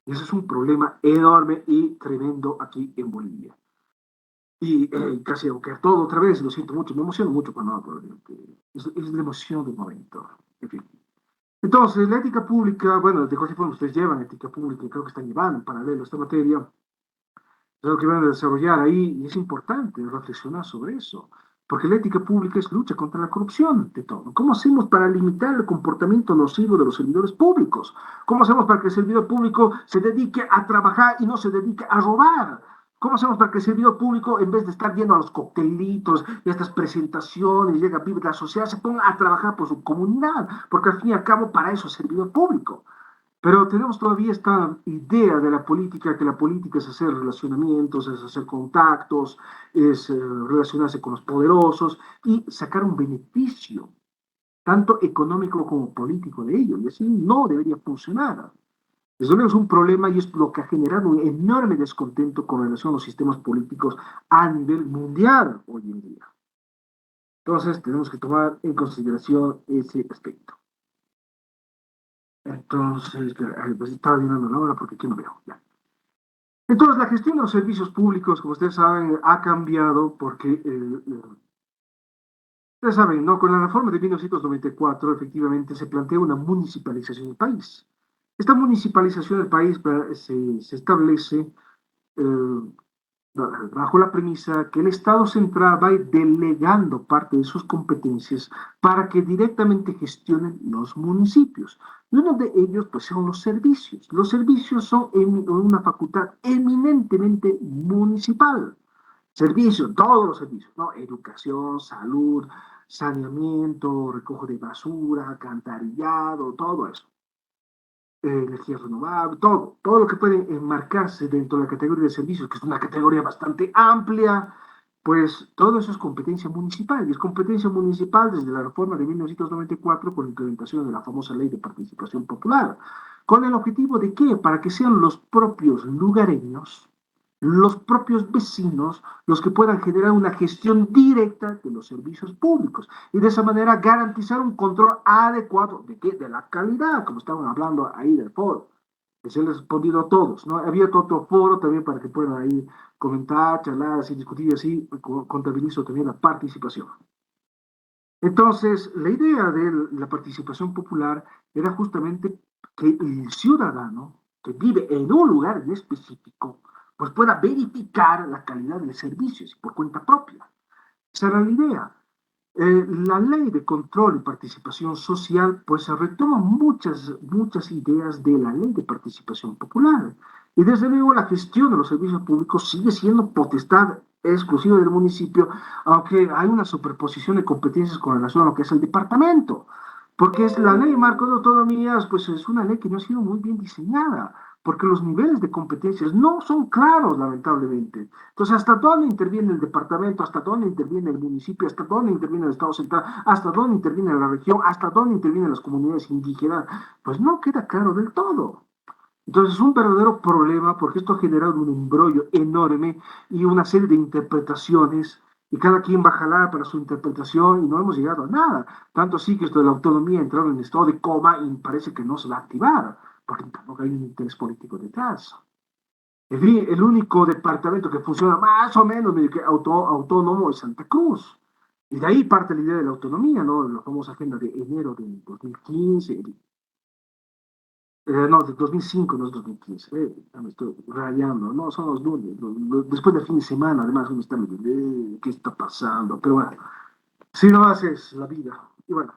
Y ese es un problema enorme y tremendo aquí en Bolivia. Y casi aunque todo otra vez, lo siento mucho, me emociono mucho cuando hablo, es la emoción del momento. En fin. Entonces, la ética pública, bueno, de cualquier forma ustedes llevan ética pública y creo que están llevando en paralelo esta materia, es lo que van a desarrollar ahí y es importante reflexionar sobre eso, porque la ética pública es lucha contra la corrupción, de todo. ¿Cómo hacemos para limitar el comportamiento nocivo de los servidores públicos? ¿Cómo hacemos para que el servidor público se dedique a trabajar y no se dedique a robar? ¿Cómo hacemos para que el servidor público, en vez de estar yendo a los coctelitos y a estas presentaciones, llega a vivir la sociedad, se ponga a trabajar por su comunidad? Porque al fin y al cabo, para eso es servidor público. Pero tenemos todavía esta idea de la política, que la política es hacer relacionamientos, es hacer contactos, es relacionarse con los poderosos y sacar un beneficio, tanto económico como político de ello. Y así no debería funcionar. Desde luego es un problema y es lo que ha generado un enorme descontento con relación a los sistemas políticos a nivel mundial hoy en día. Entonces tenemos que tomar en consideración ese aspecto. Entonces, pues estaba mirando la hora porque aquí no veo. Ya. Entonces, la gestión de los servicios públicos, como ustedes saben, ha cambiado porque, ustedes saben, ¿no? Con la reforma de 1994, efectivamente, se plantea una municipalización del país. Esta municipalización del país se establece eh, bajo la premisa que el Estado central va a ir delegando parte de sus competencias para que directamente gestionen los municipios. Y uno de ellos, pues, son los servicios. Los servicios son una facultad eminentemente municipal. Servicios, todos los servicios, ¿no? Educación, salud, saneamiento, recojo de basura, alcantarillado, todo eso, energía renovable, todo lo que puede enmarcarse dentro de la categoría de servicios, que es una categoría bastante amplia, pues todo eso es competencia municipal, y es competencia municipal desde la reforma de 1994 con la implementación de la famosa ley de participación popular, con el objetivo de que, para que sean los propios lugareños, los propios vecinos, los que puedan generar una gestión directa de los servicios públicos y de esa manera garantizar un control adecuado de, ¿qué? De la calidad, como estaban hablando ahí del foro, que se les ha respondido a todos, ¿no? Había otro foro también para que puedan ahí comentar, charlar, así, discutir, así, contabilizo también la participación. Entonces, la idea de la participación popular era justamente que el ciudadano que vive en un lugar en específico, pues pueda verificar la calidad de servicios por cuenta propia. Esa era la idea. La ley de control y participación social pues retoma muchas ideas de la ley de participación popular. Y desde luego la gestión de los servicios públicos sigue siendo potestad exclusiva del municipio, aunque hay una superposición de competencias con relación a lo que es el departamento. Porque es la ley marco de autonomías, pues es una ley que no ha sido muy bien diseñada, porque los niveles de competencias no son claros, lamentablemente. Entonces, ¿hasta dónde interviene el departamento? ¿Hasta dónde interviene el municipio? ¿Hasta dónde interviene el Estado central? ¿Hasta dónde interviene la región? ¿Hasta dónde intervienen las comunidades indígenas? Pues no queda claro del todo. Entonces, es un verdadero problema porque esto ha generado un embrollo enorme y una serie de interpretaciones y cada quien va a jalar para su interpretación y no hemos llegado a nada. Tanto así que esto de la autonomía ha entrado en estado de coma y parece que no se va a activar porque tampoco hay un interés político detrás. El único departamento que funciona más o menos autónomo es Santa Cruz. Y de ahí parte la idea de la autonomía, ¿no? La famosa agenda de enero de 2015, no, de 2005, no es 2015, me estoy rayando, no, son los lunes, después del fin de semana, además uno está medio, ¿qué está pasando? Pero bueno, si no haces la vida. Y bueno,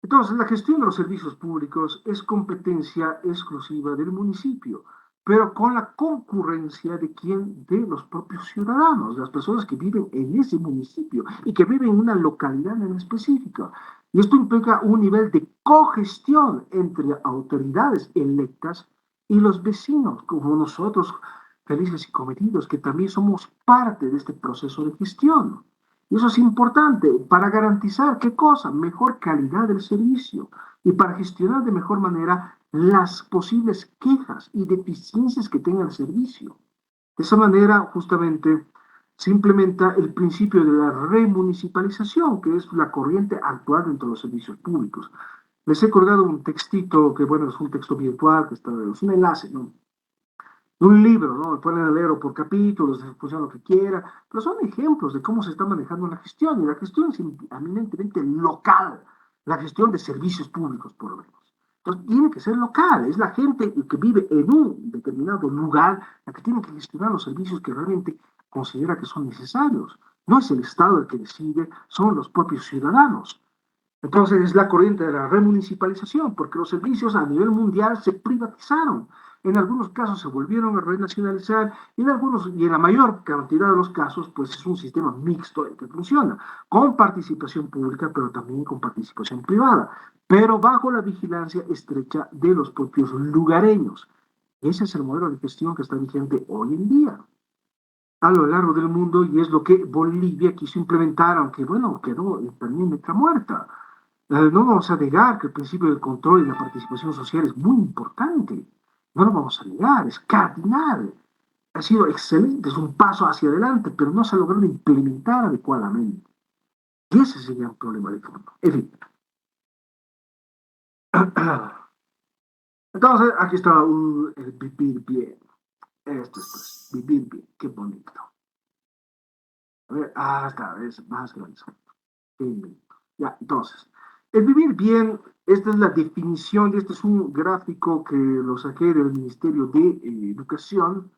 entonces, la gestión de los servicios públicos es competencia exclusiva del municipio, pero con la concurrencia de quién, de los propios ciudadanos, las personas que viven en ese municipio y que viven en una localidad en específico. Y esto implica un nivel de cogestión entre autoridades electas y los vecinos, como nosotros, felices y cometidos, que también somos parte de este proceso de gestión. Y eso es importante para garantizar, ¿qué cosa? Mejor calidad del servicio y para gestionar de mejor manera las posibles quejas y deficiencias que tenga el servicio. De esa manera, justamente, se implementa el principio de la remunicipalización, que es la corriente actual dentro de los servicios públicos. Les he colgado un textito que, bueno, es un texto virtual, que está, es un enlace, ¿no? Un libro, ¿no? Pueden leerlo por capítulos, funciona lo que quiera, pero son ejemplos de cómo se está manejando la gestión, y la gestión es eminentemente local, la gestión de servicios públicos, por lo menos. Entonces, tiene que ser local, es la gente que vive en un determinado lugar la que tiene que gestionar los servicios que realmente considera que son necesarios. No es el Estado el que decide, son los propios ciudadanos. Entonces es la corriente de la remunicipalización, porque los servicios a nivel mundial se privatizaron. En algunos casos se volvieron a renacionalizar y en algunos y en la mayor cantidad de los casos, pues es un sistema mixto el que funciona, con participación pública, pero también con participación privada, pero bajo la vigilancia estrecha de los propios lugareños. Ese es el modelo de gestión que está vigente hoy en día a lo largo del mundo y es lo que Bolivia quiso implementar, aunque bueno, quedó también letra muerta. No vamos a negar que el principio del control y la participación social es muy importante. No lo vamos a negar, es cardinal. Ha sido excelente, es un paso hacia adelante, pero no se ha logrado implementar adecuadamente. Y ese sería un problema de fondo. En fin. Entonces, aquí está el vivir bien. Esto es pues, vivir bien. Qué bonito. A ver, esta vez más grande. Ya, entonces, el vivir bien, esta es la definición, este es un gráfico que lo saqué del Ministerio de Educación.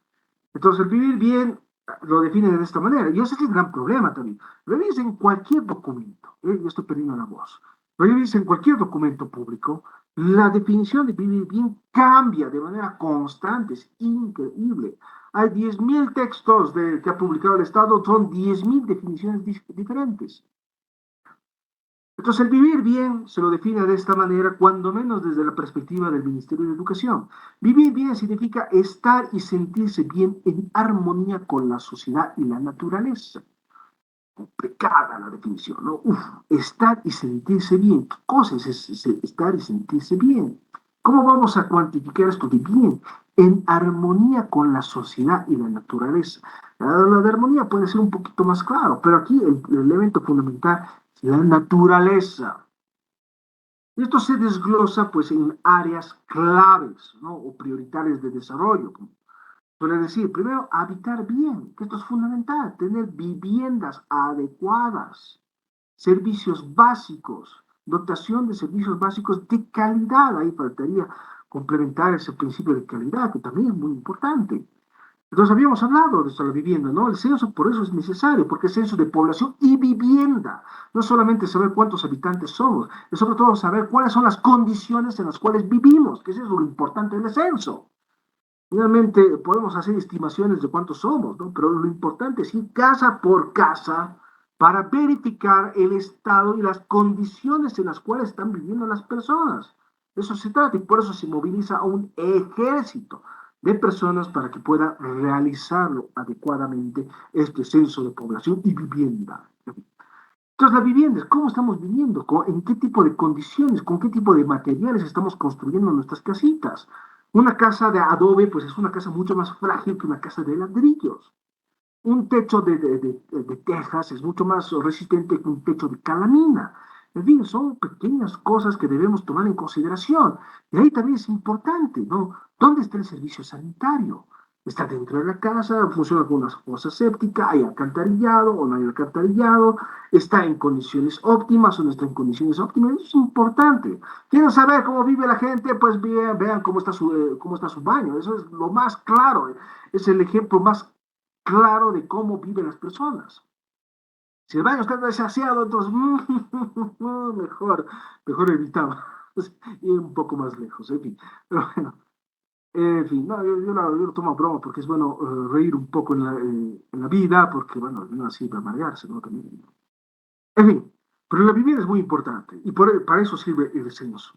Entonces, el vivir bien lo definen de esta manera, y ese es el gran problema también. Revisen cualquier documento, yo estoy perdiendo la voz, revisen cualquier documento público, la definición de vivir bien cambia de manera constante, es increíble. Hay 10.000 textos que ha publicado el Estado, son 10.000 definiciones diferentes. Entonces, el vivir bien se lo define de esta manera, cuando menos desde la perspectiva del Ministerio de Educación. Vivir bien significa estar y sentirse bien en armonía con la sociedad y la naturaleza. Complicada la definición, ¿no? Uf, estar y sentirse bien. ¿Qué cosa es estar y sentirse bien? ¿Cómo vamos a cuantificar esto de bien? En armonía con la sociedad y la naturaleza. La de armonía puede ser un poquito más claro, pero aquí el elemento fundamental es la naturaleza. Esto se desglosa pues en áreas claves, ¿no? O prioritarias de desarrollo. Suele decir, primero, habitar bien, que esto es fundamental, tener viviendas adecuadas, servicios básicos, dotación de servicios básicos de calidad. Ahí faltaría complementar ese principio de calidad, que también es muy importante. Entonces habíamos hablado de la vivienda, ¿no? El censo por eso es necesario, porque es censo de población y vivienda. No solamente saber cuántos habitantes somos, es sobre todo saber cuáles son las condiciones en las cuales vivimos, que eso es lo importante del censo. Finalmente podemos hacer estimaciones de cuántos somos, ¿no? Pero lo importante es ir casa por casa para verificar el estado y las condiciones en las cuales están viviendo las personas. De eso se trata y por eso se moviliza a un ejército de personas para que pueda realizarlo adecuadamente este censo de población y vivienda. Entonces, la vivienda, ¿cómo estamos viviendo? ¿En qué tipo de condiciones? ¿Con qué tipo de materiales estamos construyendo nuestras casitas? Una casa de adobe, pues es una casa mucho más frágil que una casa de ladrillos. Un techo de tejas es mucho más resistente que un techo de calamina. En fin, son pequeñas cosas que debemos tomar en consideración. Y ahí también es importante, ¿no? ¿Dónde está el servicio sanitario? ¿Está dentro de la casa? ¿Funciona con una fosa séptica? ¿Hay alcantarillado o no hay alcantarillado? ¿Está en condiciones óptimas o no está en condiciones óptimas? Eso es importante. ¿Quieren saber cómo vive la gente? Pues bien, vean cómo está su baño. Eso es lo más claro. Es el ejemplo más claro de cómo viven las personas. Si el baño está desasiado, entonces mejor evitaba ir un poco más lejos, en fin. Pero bueno, en fin, no, yo lo tomo a broma porque es bueno reír un poco en la vida, porque bueno, no sirve amargarse, ¿no? También. En fin, pero la vivienda es muy importante y para eso sirve el censo.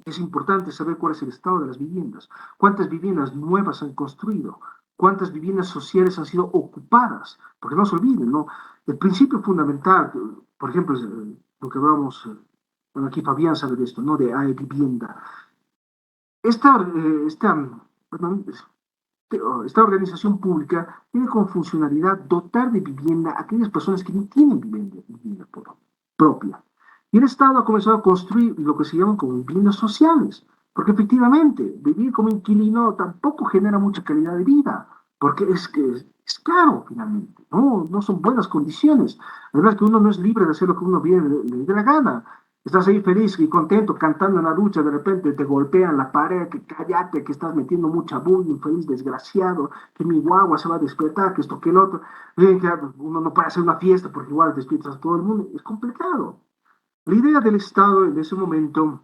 Es importante saber cuál es el estado de las viviendas, cuántas viviendas nuevas han construido, cuántas viviendas sociales han sido ocupadas, porque no se olviden, ¿no? El principio fundamental, por ejemplo, es, lo que hablamos, bueno, aquí Fabián sabe de esto, ¿no? De AE Vivienda. Esta, perdón, esta organización pública tiene como funcionalidad dotar de vivienda a aquellas personas que no tienen vivienda propia. Y el Estado ha comenzado a construir lo que se llaman como viviendas sociales, porque efectivamente vivir como inquilino tampoco genera mucha calidad de vida, porque es caro finalmente, no son buenas condiciones. Además que uno no es libre de hacer lo que uno viene, le dé la gana. Estás ahí feliz y contento cantando en la ducha, de repente te golpean la pared, que cállate, que estás metiendo mucha bulla, infeliz, desgraciado, que mi guagua se va a despertar, que esto, que el otro. Que uno no puede hacer una fiesta porque igual despiertas a todo el mundo. Es complicado. La idea del Estado en ese momento,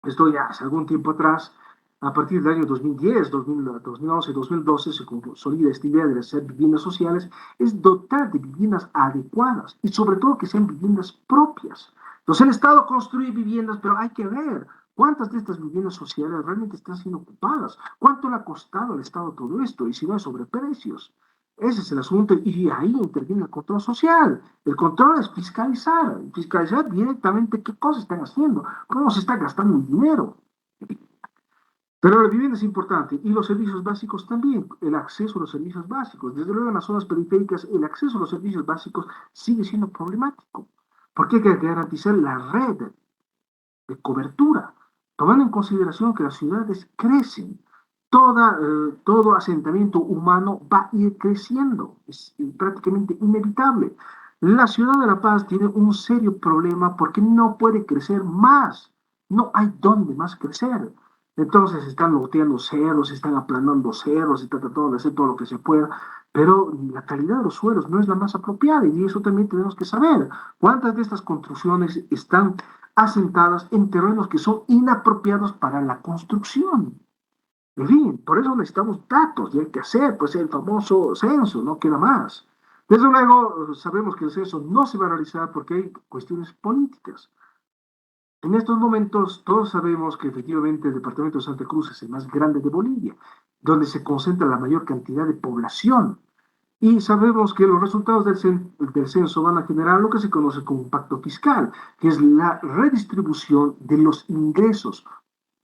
esto ya hace algún tiempo atrás, a partir del año 2010, 2011, 2012, se consolida esta idea de hacer viviendas sociales, es dotar de viviendas adecuadas y sobre todo que sean viviendas propias. Entonces el Estado construye viviendas, pero hay que ver cuántas de estas viviendas sociales realmente están siendo ocupadas, cuánto le ha costado al Estado todo esto y si no hay sobreprecios. Ese es el asunto y ahí interviene el control social. El control es fiscalizar directamente qué cosas están haciendo, cómo se está gastando el dinero. Pero la vivienda es importante y los servicios básicos también, el acceso a los servicios básicos. Desde luego en las zonas periféricas el acceso a los servicios básicos sigue siendo problemático, porque hay que garantizar la red de cobertura, tomando en consideración que las ciudades crecen. Todo asentamiento humano va a ir creciendo, es prácticamente inevitable. La ciudad de La Paz tiene un serio problema porque no puede crecer más, no hay dónde más crecer. Entonces están loteando cerros, están aplanando cerros, están tratando de hacer todo lo que se pueda, pero la calidad de los suelos no es la más apropiada y eso también tenemos que saber. ¿Cuántas de estas construcciones están asentadas en terrenos que son inapropiados para la construcción? En fin, por eso necesitamos datos y hay que hacer pues el famoso censo, no queda más. Desde luego sabemos que el censo no se va a realizar porque hay cuestiones políticas. En estos momentos todos sabemos que efectivamente el departamento de Santa Cruz es el más grande de Bolivia, donde se concentra la mayor cantidad de población. Y sabemos que los resultados del censo van a generar lo que se conoce como un pacto fiscal, que es la redistribución de los ingresos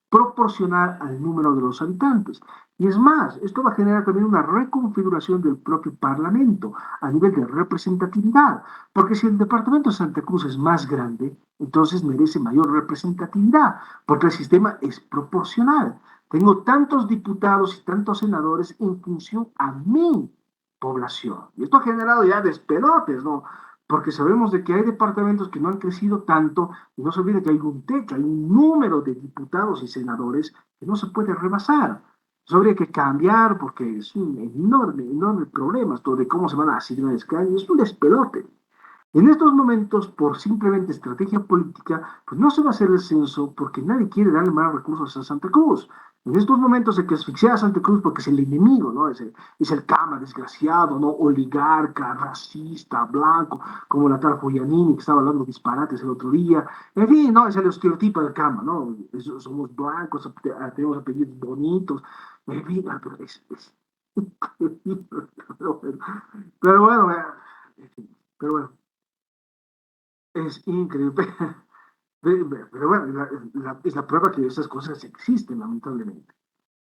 proporcional al número de los habitantes. Y es más, esto va a generar también una reconfiguración del propio Parlamento a nivel de representatividad, porque si el departamento de Santa Cruz es más grande, entonces merece mayor representatividad, porque el sistema es proporcional. Tengo tantos diputados y tantos senadores en función a mi población. Y esto ha generado ya despelotes, ¿no? Porque sabemos de que hay departamentos que no han crecido tanto y no se olvide que hay un techo, hay un número de diputados y senadores que no se puede rebasar. Eso habría que cambiar porque es un enorme problema esto de cómo se van a asignar escaños, es un despelote. En estos momentos, por simplemente estrategia política, pues no se va a hacer el censo porque nadie quiere darle más recursos a Santa Cruz. En estos momentos hay que asfixiar a Santa Cruz porque es el enemigo, ¿no? Es el Cama desgraciado, ¿no? Oligarca, racista, blanco, como la tal Foyanini que estaba hablando disparates el otro día. En fin, ¿no? Es el estereotipo del Cama, ¿no? Somos blancos, tenemos apellidos bonitos. En fin, pero pero bueno, pero bueno. Es increíble. Pero bueno, es la prueba que esas cosas existen, lamentablemente.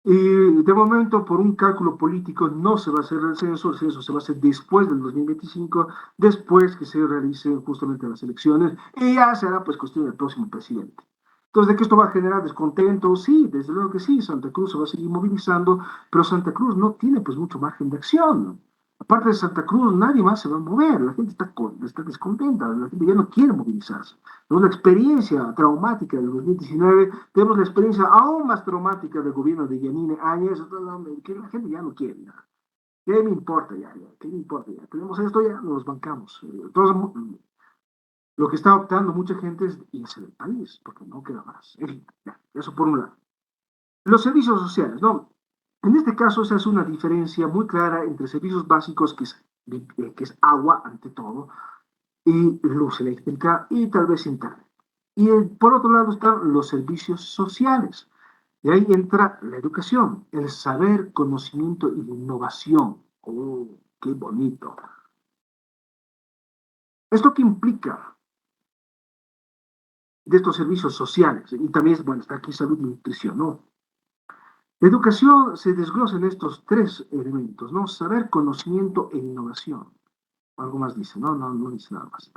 Y de momento, por un cálculo político, no se va a hacer el censo se va a hacer después del 2025, después que se realicen justamente las elecciones, y ya será pues cuestión del próximo presidente. Entonces, ¿de que esto va a generar descontento? Sí, desde luego que sí, Santa Cruz se va a seguir movilizando, pero Santa Cruz no tiene pues mucho margen de acción. Aparte de Santa Cruz, nadie más se va a mover, la gente está descontenta, la gente ya no quiere movilizarse. Tenemos la experiencia traumática del 2019, tenemos la experiencia aún más traumática del gobierno de Yanine Áñez, que la gente ya no quiere. Ya. ¿Qué me importa ya? ¿Qué me importa ya? Tenemos esto ya, nos bancamos. Entonces, lo que está optando mucha gente es irse del país, porque no queda más. En fin, ya, eso por un lado. Los servicios sociales, ¿no? En este caso se hace una diferencia muy clara entre servicios básicos, que es agua ante todo, y luz eléctrica y tal vez internet. Y por otro lado están los servicios sociales. Y ahí entra la educación, el saber, conocimiento y la innovación. ¡Oh, qué bonito! ¿Esto qué implica de estos servicios sociales? Y también, bueno, está aquí salud y nutrición, ¿no? La educación se desglosa en estos tres elementos, ¿no? Saber, conocimiento e innovación. Algo más dice, ¿no? No dice nada más.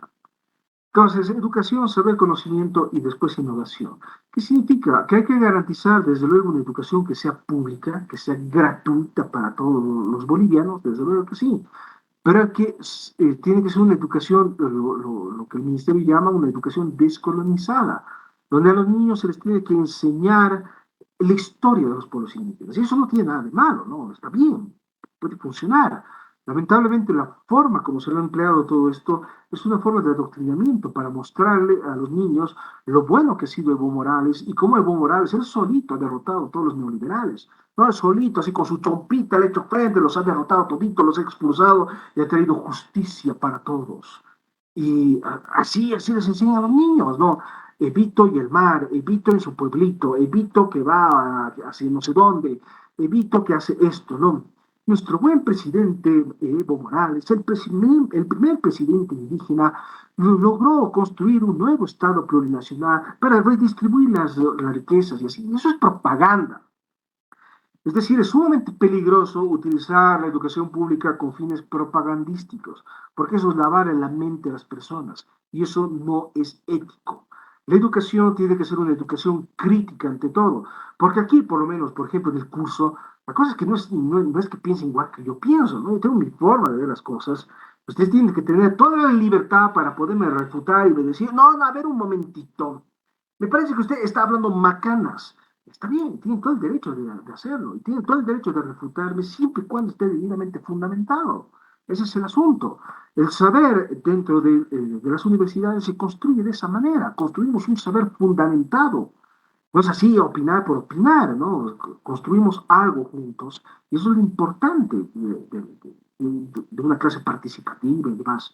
Entonces, educación, saber, conocimiento y después innovación. ¿Qué significa? Que hay que garantizar, desde luego, una educación que sea pública, que sea gratuita para todos los bolivianos, desde luego que sí, pero que tiene que ser una educación, lo que el ministerio llama una educación descolonizada, donde a los niños se les tiene que enseñar la historia de los pueblos indígenas. Y eso no tiene nada de malo, ¿no? Está bien, puede funcionar. Lamentablemente, la forma como se lo ha empleado todo esto es una forma de adoctrinamiento para mostrarle a los niños lo bueno que ha sido Evo Morales y cómo Evo Morales, él solito ha derrotado a todos los neoliberales. No, él solito, así con su chompita, le ha hecho frente, los ha derrotado toditos, los ha expulsado y ha traído justicia para todos. Y así les enseñan a los niños, ¿no? Evito y el mar, Evito en su pueblito, Evito que va hacia no sé dónde, Evito que hace esto, ¿no? Nuestro buen presidente Evo Morales, el primer presidente indígena, logró construir un nuevo Estado plurinacional para redistribuir las riquezas y así. Eso es propaganda. Es decir, es sumamente peligroso utilizar la educación pública con fines propagandísticos, porque eso es lavar en la mente a las personas y eso no es ético. La educación tiene que ser una educación crítica ante todo, porque aquí, por lo menos, por ejemplo, en el curso, la cosa es que no es que piensen igual que yo pienso, ¿no? Yo tengo mi forma de ver las cosas. Ustedes tienen que tener toda la libertad para poderme refutar y me decir, no, a ver un momentito. Me parece que usted está hablando macanas. Está bien, tiene todo el derecho de hacerlo y tiene todo el derecho de refutarme siempre y cuando esté debidamente fundamentado. Ese es el asunto. El saber dentro de las universidades se construye de esa manera. Construimos un saber fundamentado. No es así opinar por opinar, ¿no? Construimos algo juntos y eso es lo importante de una clase participativa y demás.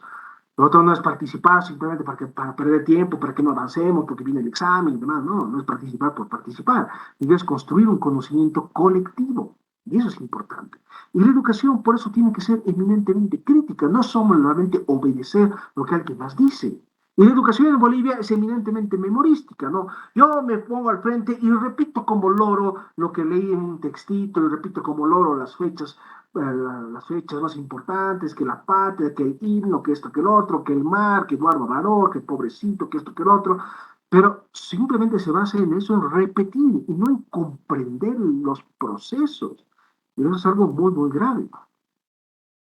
Lo otro no es participar simplemente para perder tiempo, para que no avancemos, porque viene el examen y demás. No, no es participar por participar. Y es construir un conocimiento colectivo. Y eso es importante. Y la educación, por eso, tiene que ser eminentemente crítica. No solamente obedecer lo que alguien más dice. Y la educación en Bolivia es eminentemente memorística, ¿no? Yo me pongo al frente y repito como loro lo que leí en un textito, y repito como loro las fechas más importantes, que la patria, que el himno, que esto, que el otro, que el mar, que Eduardo Amador, que el pobrecito, que esto, que el otro, pero simplemente se basa en eso, en repetir y no en comprender los procesos. Y eso es algo muy, muy grave.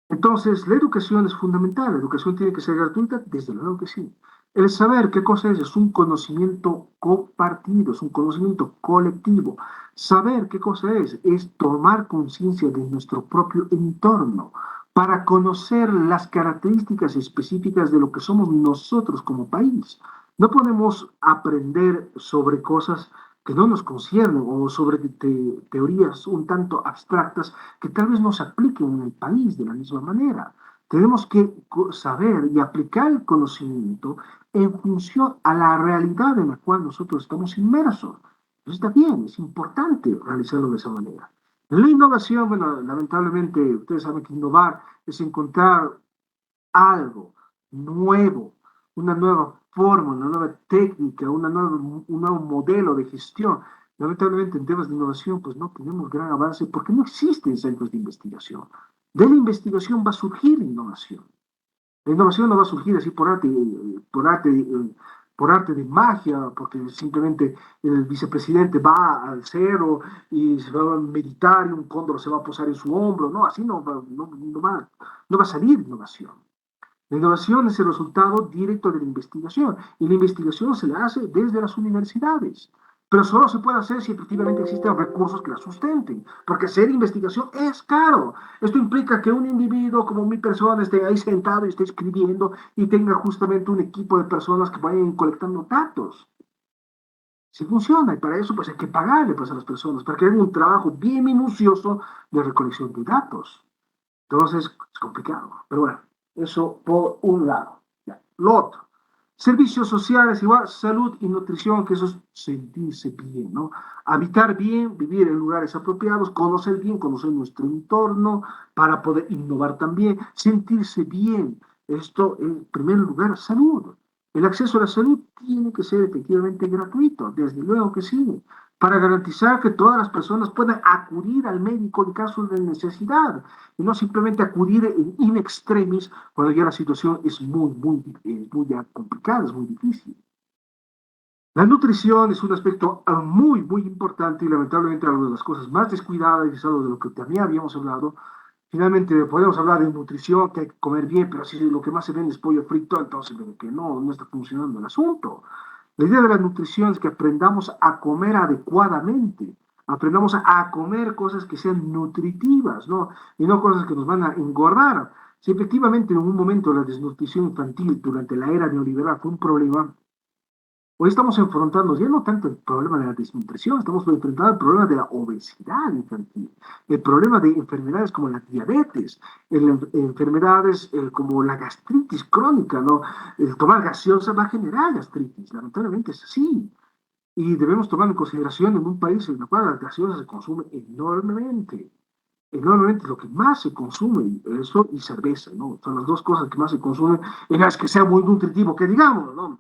Entonces, la educación es fundamental, la educación tiene que ser gratuita, desde luego que sí. El saber qué cosa es un conocimiento compartido, es un conocimiento colectivo. Saber qué cosa es tomar conciencia de nuestro propio entorno para conocer las características específicas de lo que somos nosotros como país. No podemos aprender sobre cosas que no nos conciernen o sobre teorías un tanto abstractas que tal vez no se apliquen en el país de la misma manera. Tenemos que saber y aplicar el conocimiento en función a la realidad en la cual nosotros estamos inmersos. Eso está bien, es importante realizarlo de esa manera. La innovación, bueno, lamentablemente ustedes saben que innovar es encontrar algo nuevo, una nueva forma, una nueva técnica, un nuevo modelo de gestión. Lamentablemente en temas de innovación pues no tenemos gran avance porque no existen centros de investigación. De la investigación va a surgir innovación. La innovación no va a surgir así por arte de magia, porque simplemente el vicepresidente va al cero y se va a meditar y un cóndor se va a posar en su hombro. No, así no va a salir innovación. La innovación es el resultado directo de la investigación y la investigación se la hace desde las universidades. Pero solo se puede hacer si efectivamente existen recursos que la sustenten, porque hacer investigación es caro. Esto implica que un individuo como mi persona esté ahí sentado y esté escribiendo y tenga justamente un equipo de personas que vayan colectando datos. Si funciona, y para eso pues hay que pagarle pues, a las personas, para que hagan un trabajo bien minucioso de recolección de datos. Entonces, es complicado. Pero bueno, eso por un lado. Ya. Lo otro, servicios sociales, igual salud y nutrición, que eso es sentirse bien, ¿no? Habitar bien, vivir en lugares apropiados, conocer bien, conocer nuestro entorno para poder innovar también, sentirse bien. Esto, en primer lugar, salud. El acceso a la salud tiene que ser efectivamente gratuito, desde luego que sí, para garantizar que todas las personas puedan acudir al médico en caso de necesidad y no simplemente acudir en in extremis cuando ya la situación es muy ya complicada, es muy difícil. La nutrición es un aspecto muy importante y lamentablemente algo de las cosas más descuidadas y es algo de lo que también habíamos hablado. Finalmente podemos hablar de nutrición, que hay que comer bien, pero si lo que más se vende es pollo frito, entonces como que no está funcionando el asunto. La idea de la nutrición es que aprendamos a comer adecuadamente, aprendamos a comer cosas que sean nutritivas, ¿no? Y no cosas que nos van a engordar. Si efectivamente en un momento la desnutrición infantil durante la era neoliberal fue un problema, hoy estamos enfrentando ya no tanto el problema de la desnutrición, estamos enfrentando el problema de la obesidad infantil, el problema de enfermedades como la diabetes, enfermedades como la gastritis crónica, ¿no? El tomar gaseosa va a generar gastritis, lamentablemente es así. Y debemos tomar en consideración en un país en el cual la gaseosa se consume enormemente. Enormemente, lo que más se consume, eso y cerveza, ¿no? Son las dos cosas que más se consumen, en las que sea muy nutritivo, que digamos, ¿no?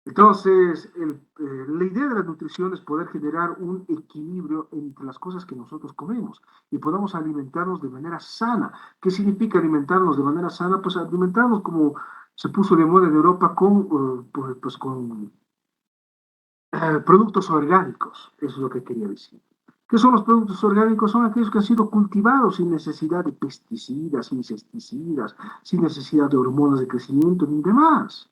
Entonces, la idea de la nutrición es poder generar un equilibrio entre las cosas que nosotros comemos y podamos alimentarnos de manera sana. ¿Qué significa alimentarnos de manera sana? Pues alimentarnos como se puso de moda en Europa con productos orgánicos. Eso es lo que quería decir. ¿Qué son los productos orgánicos? Son aquellos que han sido cultivados sin necesidad de pesticidas, sin insecticidas, sin necesidad de hormonas de crecimiento ni demás.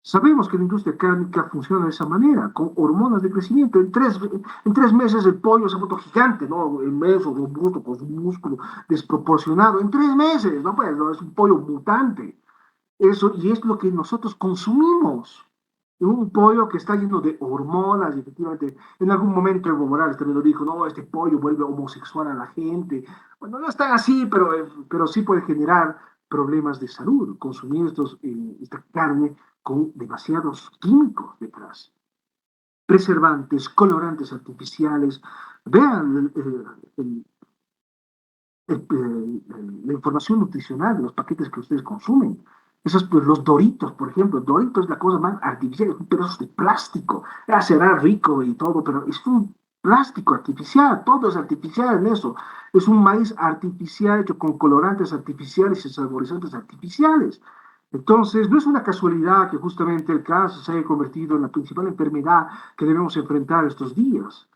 Sabemos que la industria cárnica funciona de esa manera, con hormonas de crecimiento. En tres meses el pollo se ha vuelto gigante, ¿no? Inmenso, robusto, con su músculo desproporcionado. En 3 meses, ¿no? Pues, ¿no? Es un pollo mutante. Eso, y es lo que nosotros consumimos. Un pollo que está lleno de hormonas, y efectivamente, en algún momento Evo Morales también lo dijo, no, este pollo vuelve homosexual a la gente. Bueno, no está así, pero sí puede generar problemas de salud, consumir esta carne con demasiados químicos detrás. Preservantes, colorantes artificiales. Vean la información nutricional de los paquetes que ustedes consumen. Esos, pues, los Doritos, por ejemplo. Doritos es la cosa más artificial, es un pedazo de plástico. Ya será rico y todo, pero es un plástico artificial, todo es artificial en eso. Es un maíz artificial hecho con colorantes artificiales y saborizantes artificiales. Entonces, no es una casualidad que justamente el cáncer se haya convertido en la principal enfermedad que debemos enfrentar estos días.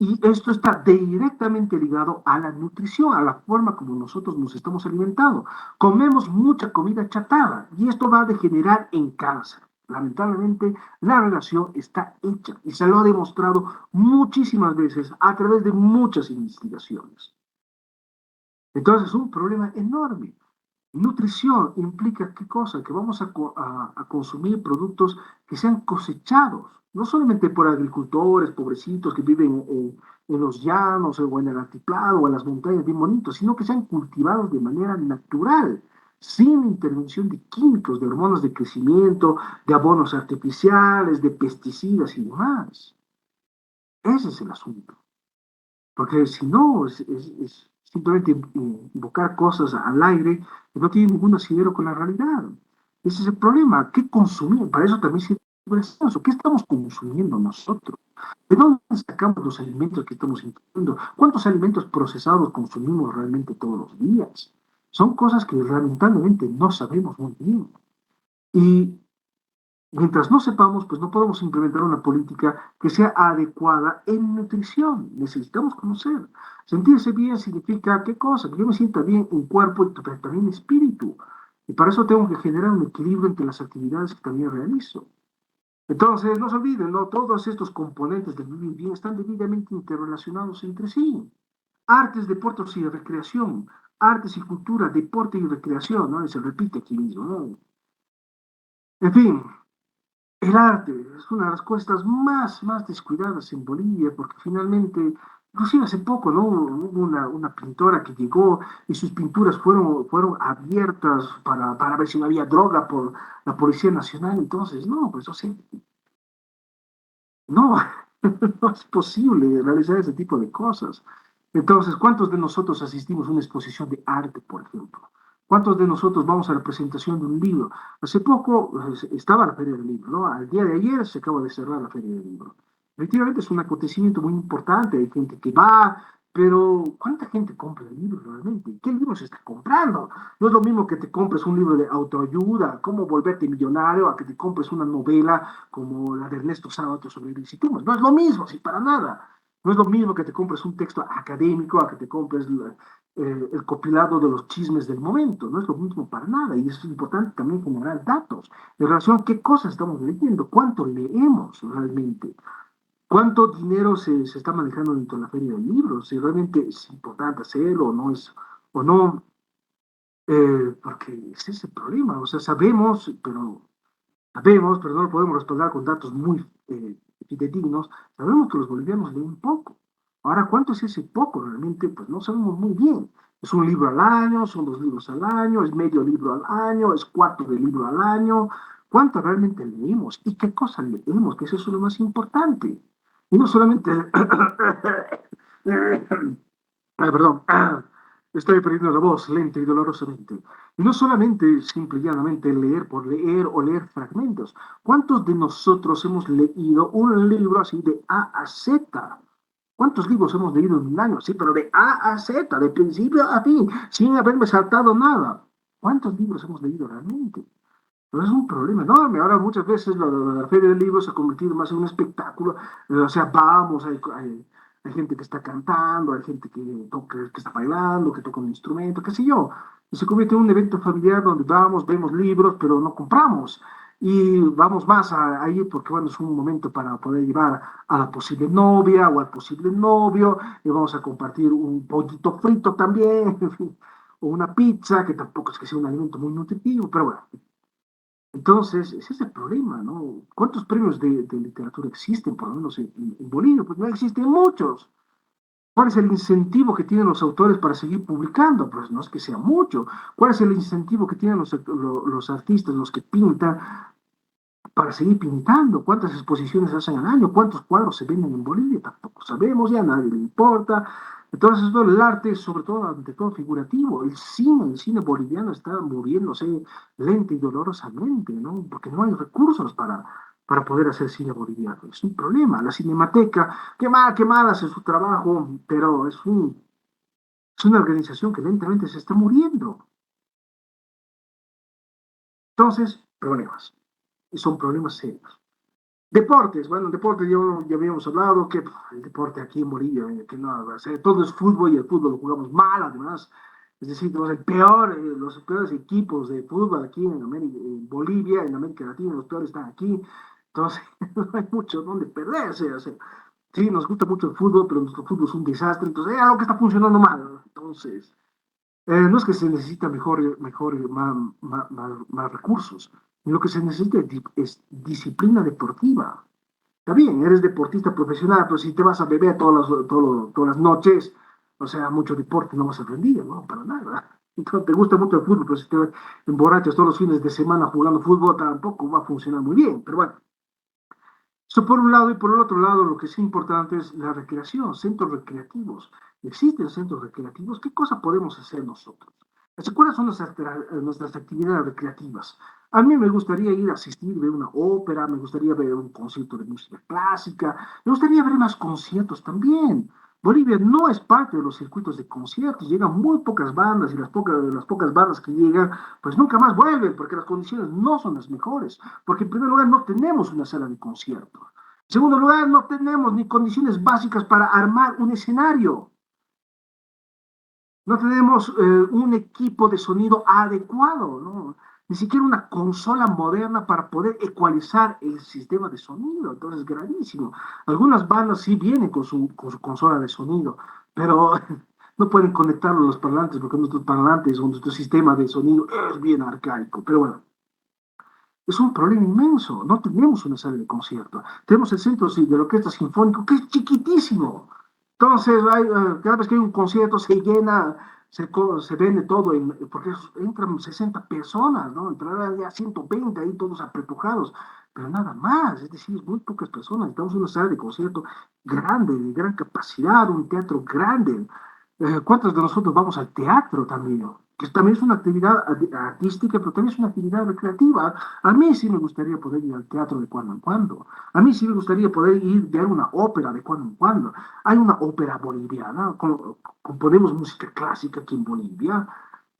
Y esto está directamente ligado a la nutrición, a la forma como nosotros nos estamos alimentando. Comemos mucha comida chatarra y esto va a degenerar en cáncer. Lamentablemente, la relación está hecha y se lo ha demostrado muchísimas veces a través de muchas investigaciones. Entonces, es un problema enorme. Nutrición implica qué cosa? Que vamos a consumir productos que sean cosechados, no solamente por agricultores, pobrecitos que viven en los llanos o en el altiplano o en las montañas bien bonitos, sino que sean cultivados de manera natural, sin intervención de químicos, de hormonas de crecimiento, de abonos artificiales, de pesticidas y demás. Ese es el asunto. Porque si no, es simplemente invocar cosas al aire que no tienen ningún asidero con la realidad. Ese es el problema. ¿Qué consumimos? Para eso también sirve el descanso. ¿Qué estamos consumiendo nosotros? ¿De dónde sacamos los alimentos que estamos ingiriendo? ¿Cuántos alimentos procesados consumimos realmente todos los días? Son cosas que lamentablemente no sabemos muy bien. Y mientras no sepamos, pues no podemos implementar una política que sea adecuada en nutrición. Necesitamos conocer. Sentirse bien significa qué cosa, que yo me sienta bien en cuerpo y también en espíritu. Y para eso tengo que generar un equilibrio entre las actividades que también realizo. Entonces, no se olviden, ¿no? Todos estos componentes del vivir bien están debidamente interrelacionados entre sí. Artes, deportes y recreación. Artes y cultura, deporte y recreación, ¿no? Y se repite aquí mismo, ¿no? En fin, el arte es una de las cosas más descuidadas en Bolivia, porque finalmente, inclusive hace poco, ¿no? Hubo una pintora que llegó y sus pinturas fueron abiertas para ver si no había droga por la Policía Nacional. Entonces, no, pues, o sea, no, no es posible realizar ese tipo de cosas. Entonces, ¿cuántos de nosotros asistimos a una exposición de arte, por ejemplo? ¿Cuántos de nosotros vamos a la presentación de un libro? Hace poco estaba la Feria del Libro, ¿no? Al día de ayer se acaba de cerrar la Feria del Libro. Efectivamente es un acontecimiento muy importante, hay gente que va, pero ¿cuánta gente compra el libro realmente? ¿Qué libro se está comprando? No es lo mismo que te compres un libro de autoayuda, cómo volverte millonario, a que te compres una novela como la de Ernesto Sábato sobre el Tumas. No es lo mismo, sí, para nada. No es lo mismo que te compres un texto académico a que te compres el compilado de los chismes del momento. No es lo mismo para nada. Y es importante también generar datos en relación a qué cosas estamos leyendo, cuánto leemos realmente. ¿Cuánto dinero se está manejando dentro de la feria del libro? Si realmente es importante hacerlo o no es, o no, porque ese es el problema. O sea, sabemos, pero no lo podemos respaldar con datos muy fidedignos. Sabemos que los bolivianos leen poco. Ahora, ¿cuánto es ese poco realmente? Pues no sabemos muy bien. ¿Es un libro al año? ¿Son 2 libros al año? ¿Es medio libro al año? ¿Es cuarto de libro al año? ¿Cuánto realmente leemos? ¿Y qué cosas leemos? Que eso es lo más importante. Y no solamente perdón, estoy perdiendo la voz lenta y dolorosamente. Y no solamente simple y llanamente leer por leer o leer fragmentos. ¿Cuántos de nosotros hemos leído un libro así de A a Z? ¿Cuántos libros hemos leído en un año? Sí, pero de A a Z, de principio a fin, sin haberme saltado nada. ¿Cuántos libros hemos leído realmente? Pero es un problema enorme. Ahora muchas veces la Feria del Libro se ha convertido más en un espectáculo. O sea, vamos, hay gente que está cantando, hay gente que toca, que está bailando, que toca un instrumento, qué sé yo. Y se convierte en un evento familiar donde vamos, vemos libros, pero no compramos. Y vamos más ahí porque, bueno, es un momento para poder llevar a la posible novia o al posible novio. Y vamos a compartir un pollito frito también, en fin, o una pizza, que tampoco es que sea un alimento muy nutritivo, pero bueno. Entonces, ese es el problema, ¿no? ¿Cuántos premios de literatura existen, por lo menos en Bolivia? Pues no existen muchos. ¿Cuál es el incentivo que tienen los autores para seguir publicando? Pues no es que sea mucho. ¿Cuál es el incentivo que tienen los artistas, los que pintan, para seguir pintando? ¿Cuántas exposiciones hacen al año? ¿Cuántos cuadros se venden en Bolivia? Tampoco sabemos, ya a nadie le importa. Entonces, todo el arte, sobre todo, ante todo figurativo, el cine boliviano está muriéndose lenta y dolorosamente, ¿no? Porque no hay recursos para poder hacer cine boliviano. Es un problema. La Cinemateca, qué mal hace su trabajo, pero es una organización que lentamente se está muriendo. Entonces, problemas. Y son problemas serios. Deportes, bueno, deportes ya habíamos hablado que el deporte aquí en Bolivia, que no, o sea, todo es fútbol y el fútbol lo jugamos mal, además. Es decir, los peores equipos de fútbol aquí en Bolivia, en América Latina, los peores están aquí. Entonces, no hay mucho donde perderse. O sea, sí, nos gusta mucho el fútbol, pero nuestro fútbol es un desastre. Entonces, hay algo que está funcionando mal. Entonces, no es que se necesita más recursos. Lo que se necesita es disciplina deportiva. Está bien, eres deportista profesional, pero si te vas a beber todas las noches, o sea, mucho deporte no vas a rendir, ¿no? Para nada. Entonces, te gusta mucho el fútbol, pero si te emborrachas todos los fines de semana jugando fútbol, tampoco va a funcionar muy bien. Pero bueno, eso por un lado, y por el otro lado, lo que es importante es la recreación, centros recreativos. ¿Existen centros recreativos? ¿Qué cosa podemos hacer nosotros? ¿Cuáles son nuestras actividades recreativas? A mí me gustaría ir a asistir, ver una ópera, me gustaría ver un concierto de música clásica, me gustaría ver más conciertos también. Bolivia no es parte de los circuitos de conciertos, llegan muy pocas bandas y las pocas bandas que llegan, pues nunca más vuelven porque las condiciones no son las mejores. Porque en primer lugar no tenemos una sala de conciertos. En segundo lugar, no tenemos ni condiciones básicas para armar un escenario. No tenemos un equipo de sonido adecuado, ¿no? Ni siquiera una consola moderna para poder ecualizar el sistema de sonido. Entonces, gravísimo. Algunas bandas sí vienen con su consola de sonido, pero no pueden conectarlo a los parlantes porque nuestros parlantes o nuestro sistema de sonido es bien arcaico. Pero bueno, es un problema inmenso. No tenemos una sala de concierto. Tenemos el centro sí, de la orquesta sinfónico, que es chiquitísimo. Entonces, cada vez que hay un concierto se llena, se vende todo, porque entran 60 personas, ¿no? Entrarán ya 120 ahí todos apretujados, pero nada más, es decir, muy pocas personas. Necesitamos una sala de concierto grande, de gran capacidad, un teatro grande. ¿Cuántos de nosotros vamos al teatro también? Que también es una actividad artística, pero también es una actividad recreativa. A mí sí me gustaría poder ir al teatro de cuando en cuando. A mí sí me gustaría poder ir a ver una ópera de cuando en cuando. Hay una ópera boliviana, componemos música clásica aquí en Bolivia.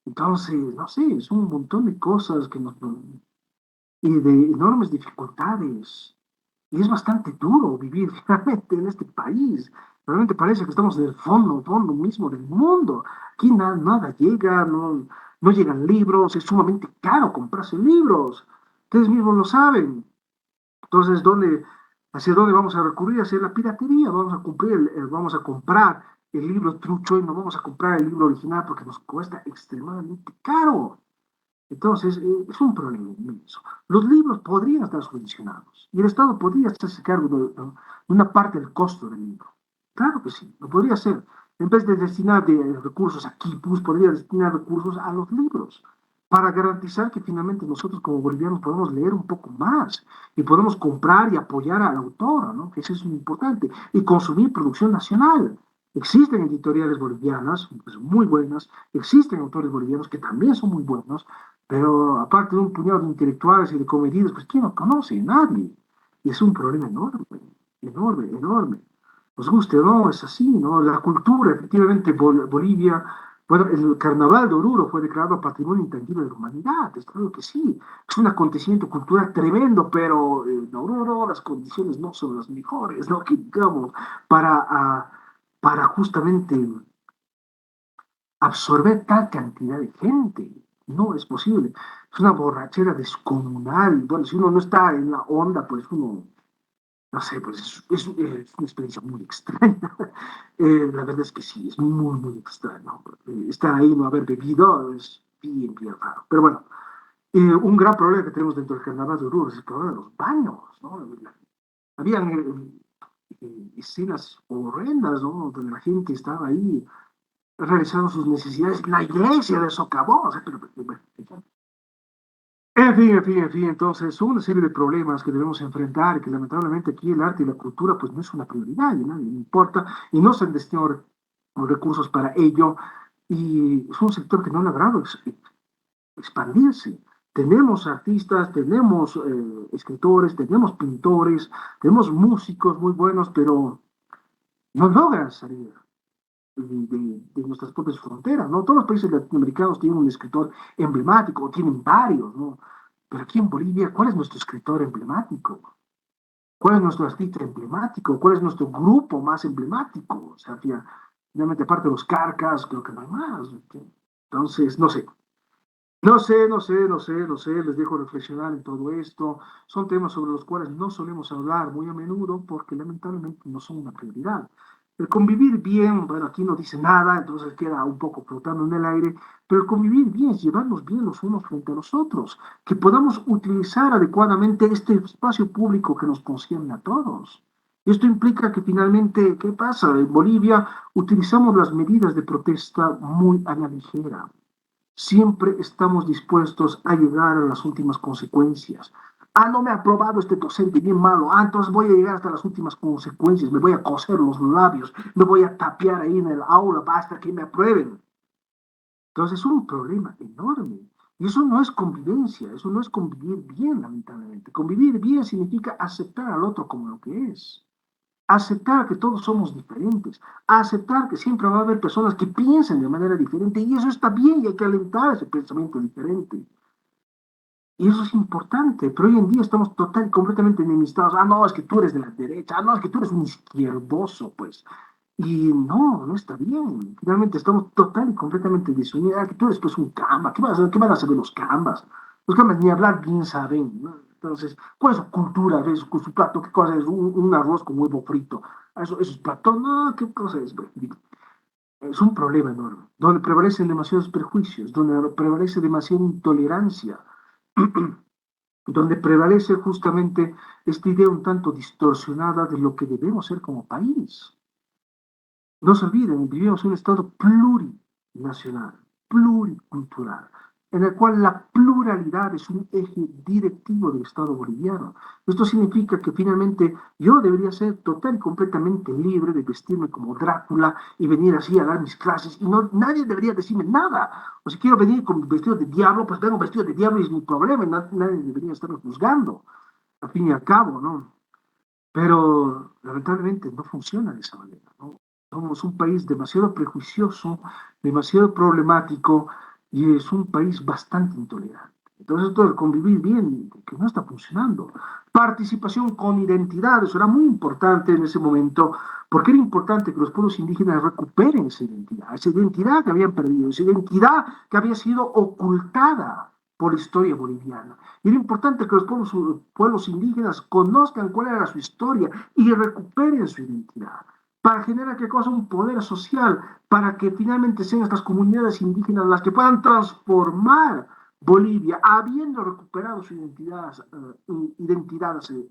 Entonces, no sé, es un montón de cosas y de enormes dificultades. Y es bastante duro vivir realmente en este país. Realmente parece que estamos en el fondo mismo del mundo. Aquí nada llega, no llegan libros, es sumamente caro comprarse libros. Ustedes mismos lo saben. Entonces, hacia dónde vamos a recurrir? Hacia la piratería. Vamos a comprar el libro trucho y no vamos a comprar el libro original porque nos cuesta extremadamente caro. Entonces, es un problema inmenso. Los libros podrían estar subvencionados y el Estado podría hacerse cargo de una parte del costo del libro. Claro que sí, lo podría hacer. En vez de destinar recursos a quipus, podría destinar recursos a los libros para garantizar que finalmente nosotros como bolivianos podemos leer un poco más y podemos comprar y apoyar al autor, ¿no? Que eso es muy importante, y consumir producción nacional. Existen editoriales bolivianas, pues, muy buenas, existen autores bolivianos que también son muy buenos, pero aparte de un puñado de intelectuales y de comedidos, pues ¿quién lo conoce? Nadie. Y es un problema enorme, enorme, enorme. Nos guste o no, es así, ¿no? La cultura, efectivamente, Bolivia, bueno, el Carnaval de Oruro fue declarado Patrimonio Intangible de la Humanidad, es claro que sí. Es un acontecimiento cultural tremendo, pero en Oruro las condiciones no son las mejores, ¿no? Que digamos, para, ah, para justamente absorber tal cantidad de gente. No es posible. Es una borrachera descomunal. Bueno, si uno no está en la onda, pues uno, no sé, pues es una experiencia muy extraña. La verdad es que sí, es muy extraño. Estar ahí y no haber bebido es bien raro. Pero bueno, un gran problema que tenemos dentro del carnaval de Oruro es el problema de los baños, ¿no? Habían escenas horrendas, ¿no? Donde la gente estaba ahí realizando sus necesidades en la iglesia de Socavón. O sea, bueno, entonces son una serie de problemas que debemos enfrentar, que lamentablemente aquí el arte y la cultura pues no es una prioridad, y a nadie le importa, y no se han destinado recursos para ello, y es un sector que no ha logrado expandirse. Tenemos artistas, tenemos escritores, tenemos pintores, tenemos músicos muy buenos, pero no logran salir de nuestras propias fronteras, ¿no? Todos los países latinoamericanos tienen un escritor emblemático, o tienen varios, ¿no? Pero aquí en Bolivia, ¿cuál es nuestro escritor emblemático? ¿Cuál es nuestro artista emblemático? ¿Cuál es nuestro grupo más emblemático? O sea, finalmente, aparte de los Carcas, creo que no hay más. Entonces, no sé, les dejo reflexionar en todo esto. Son temas sobre los cuales no solemos hablar muy a menudo porque lamentablemente no son una prioridad. El convivir bien, bueno, aquí no dice nada, entonces queda un poco flotando en el aire, pero el convivir bien es llevarnos bien los unos frente a los otros, que podamos utilizar adecuadamente este espacio público que nos concierne a todos. Esto implica que finalmente, ¿qué pasa? En Bolivia utilizamos las medidas de protesta muy a la ligera. Siempre estamos dispuestos a llegar a las últimas consecuencias. Ah, no me ha aprobado este docente, bien malo. Ah, entonces voy a llegar hasta las últimas consecuencias. Me voy a coser los labios, me voy a tapiar ahí en el aula, basta que me aprueben. Entonces es un problema enorme. Y eso no es convivencia, eso no es convivir bien, lamentablemente. Convivir bien significa aceptar al otro como lo que es, aceptar que todos somos diferentes, aceptar que siempre va a haber personas que piensen de manera diferente y eso está bien y hay que alentar ese pensamiento diferente. Y eso es importante, pero hoy en día estamos total y completamente enemistados. Ah, no, es que tú eres de la derecha, ah, no, es que tú eres un izquierdoso, pues. Y no está bien. Finalmente estamos total y completamente desunidos. Ah, que tú eres pues un camba, qué van a saber los cambas? Los cambas ni hablar bien saben, ¿no? Entonces, ¿cuál es su cultura? ¿Es su plato? ¿Qué cosa es? Un arroz con huevo frito. Eso es plato, no, ¿qué cosa es? Es un problema enorme, donde prevalecen demasiados prejuicios, donde prevalece demasiada intolerancia, donde prevalece justamente esta idea un tanto distorsionada de lo que debemos ser como país. No se olviden, vivimos en un estado plurinacional, pluricultural. en el cual la pluralidad es un eje directivo del Estado boliviano. Esto significa que finalmente yo debería ser total y completamente libre de vestirme como Drácula y venir así a dar mis clases y no, nadie debería decirme nada. O si quiero venir con vestido de diablo, pues vengo vestido de diablo y es mi problema y nadie debería estarme juzgando, al fin y al cabo, ¿no? Pero lamentablemente no funciona de esa manera, ¿no? Somos un país demasiado prejuicioso, demasiado problemático y es un país bastante intolerante. Entonces, todo el convivir bien, que no está funcionando. Participación con identidad, eso era muy importante en ese momento, porque era importante que los pueblos indígenas recuperen esa identidad que habían perdido, esa identidad que había sido ocultada por la historia boliviana. Y era importante que los pueblos indígenas conozcan cuál era su historia y recuperen su identidad para generar qué cosa, un poder social, para que finalmente sean estas comunidades indígenas las que puedan transformar Bolivia, habiendo recuperado su identidad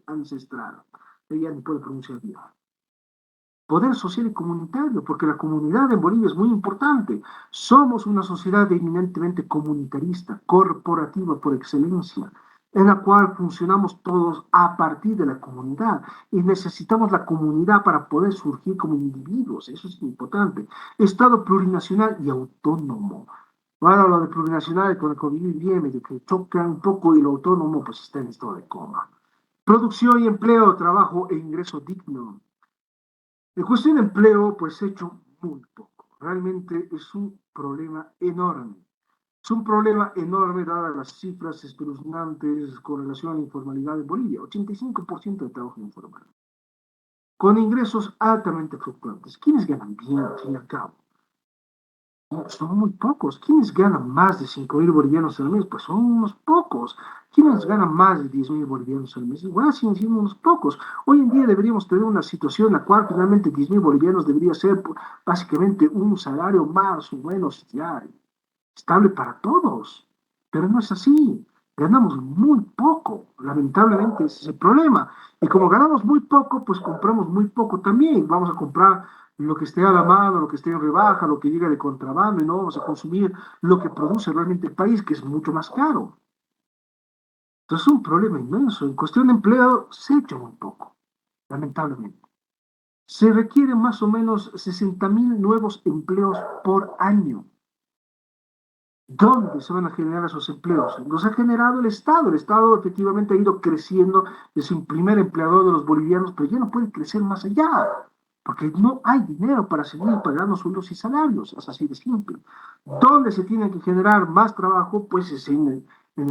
ancestral. Ella ni puede pronunciar bien. Poder social y comunitario, porque la comunidad en Bolivia es muy importante. Somos una sociedad eminentemente comunitarista, corporativa por excelencia, en la cual funcionamos todos a partir de la comunidad y necesitamos la comunidad para poder surgir como individuos, eso es importante. Estado plurinacional y autónomo. Ahora lo de plurinacional con el convivir bien, medio que choca un poco y lo autónomo pues está en estado de coma. Producción y empleo, trabajo e ingreso digno. En cuestión de empleo, pues he hecho muy poco. Realmente es un problema enorme. Es un problema enorme dadas las cifras espeluznantes con relación a la informalidad en Bolivia. 85% de trabajo informal. Con ingresos altamente fluctuantes. ¿Quiénes ganan bien al fin y al cabo? Son muy pocos. ¿Quiénes ganan más de 5.000 bolivianos al mes? Pues son unos pocos. ¿Quiénes ganan más de 10.000 bolivianos al mes? Igual siguen siendo unos pocos. Hoy en día deberíamos tener una situación en la cual finalmente 10.000 bolivianos debería ser básicamente un salario más o menos ya estable para todos. Pero no es así. Ganamos muy poco. Lamentablemente ese es el problema. Y como ganamos muy poco, pues compramos muy poco también. Vamos a comprar lo que esté a la mano, lo que esté en rebaja, lo que llega de contrabando y no vamos a consumir lo que produce realmente el país, que es mucho más caro. Entonces es un problema inmenso. En cuestión de empleo se ha hecho muy poco, lamentablemente. Se requieren más o menos 60.000 nuevos empleos por año. ¿Dónde se van a generar esos empleos? Los ha generado el Estado. El Estado efectivamente ha ido creciendo, es el primer empleador de los bolivianos, pero ya no puede crecer más allá, porque no hay dinero para seguir pagando sueldos y salarios. Es así de simple. ¿Dónde se tiene que generar más trabajo? Pues es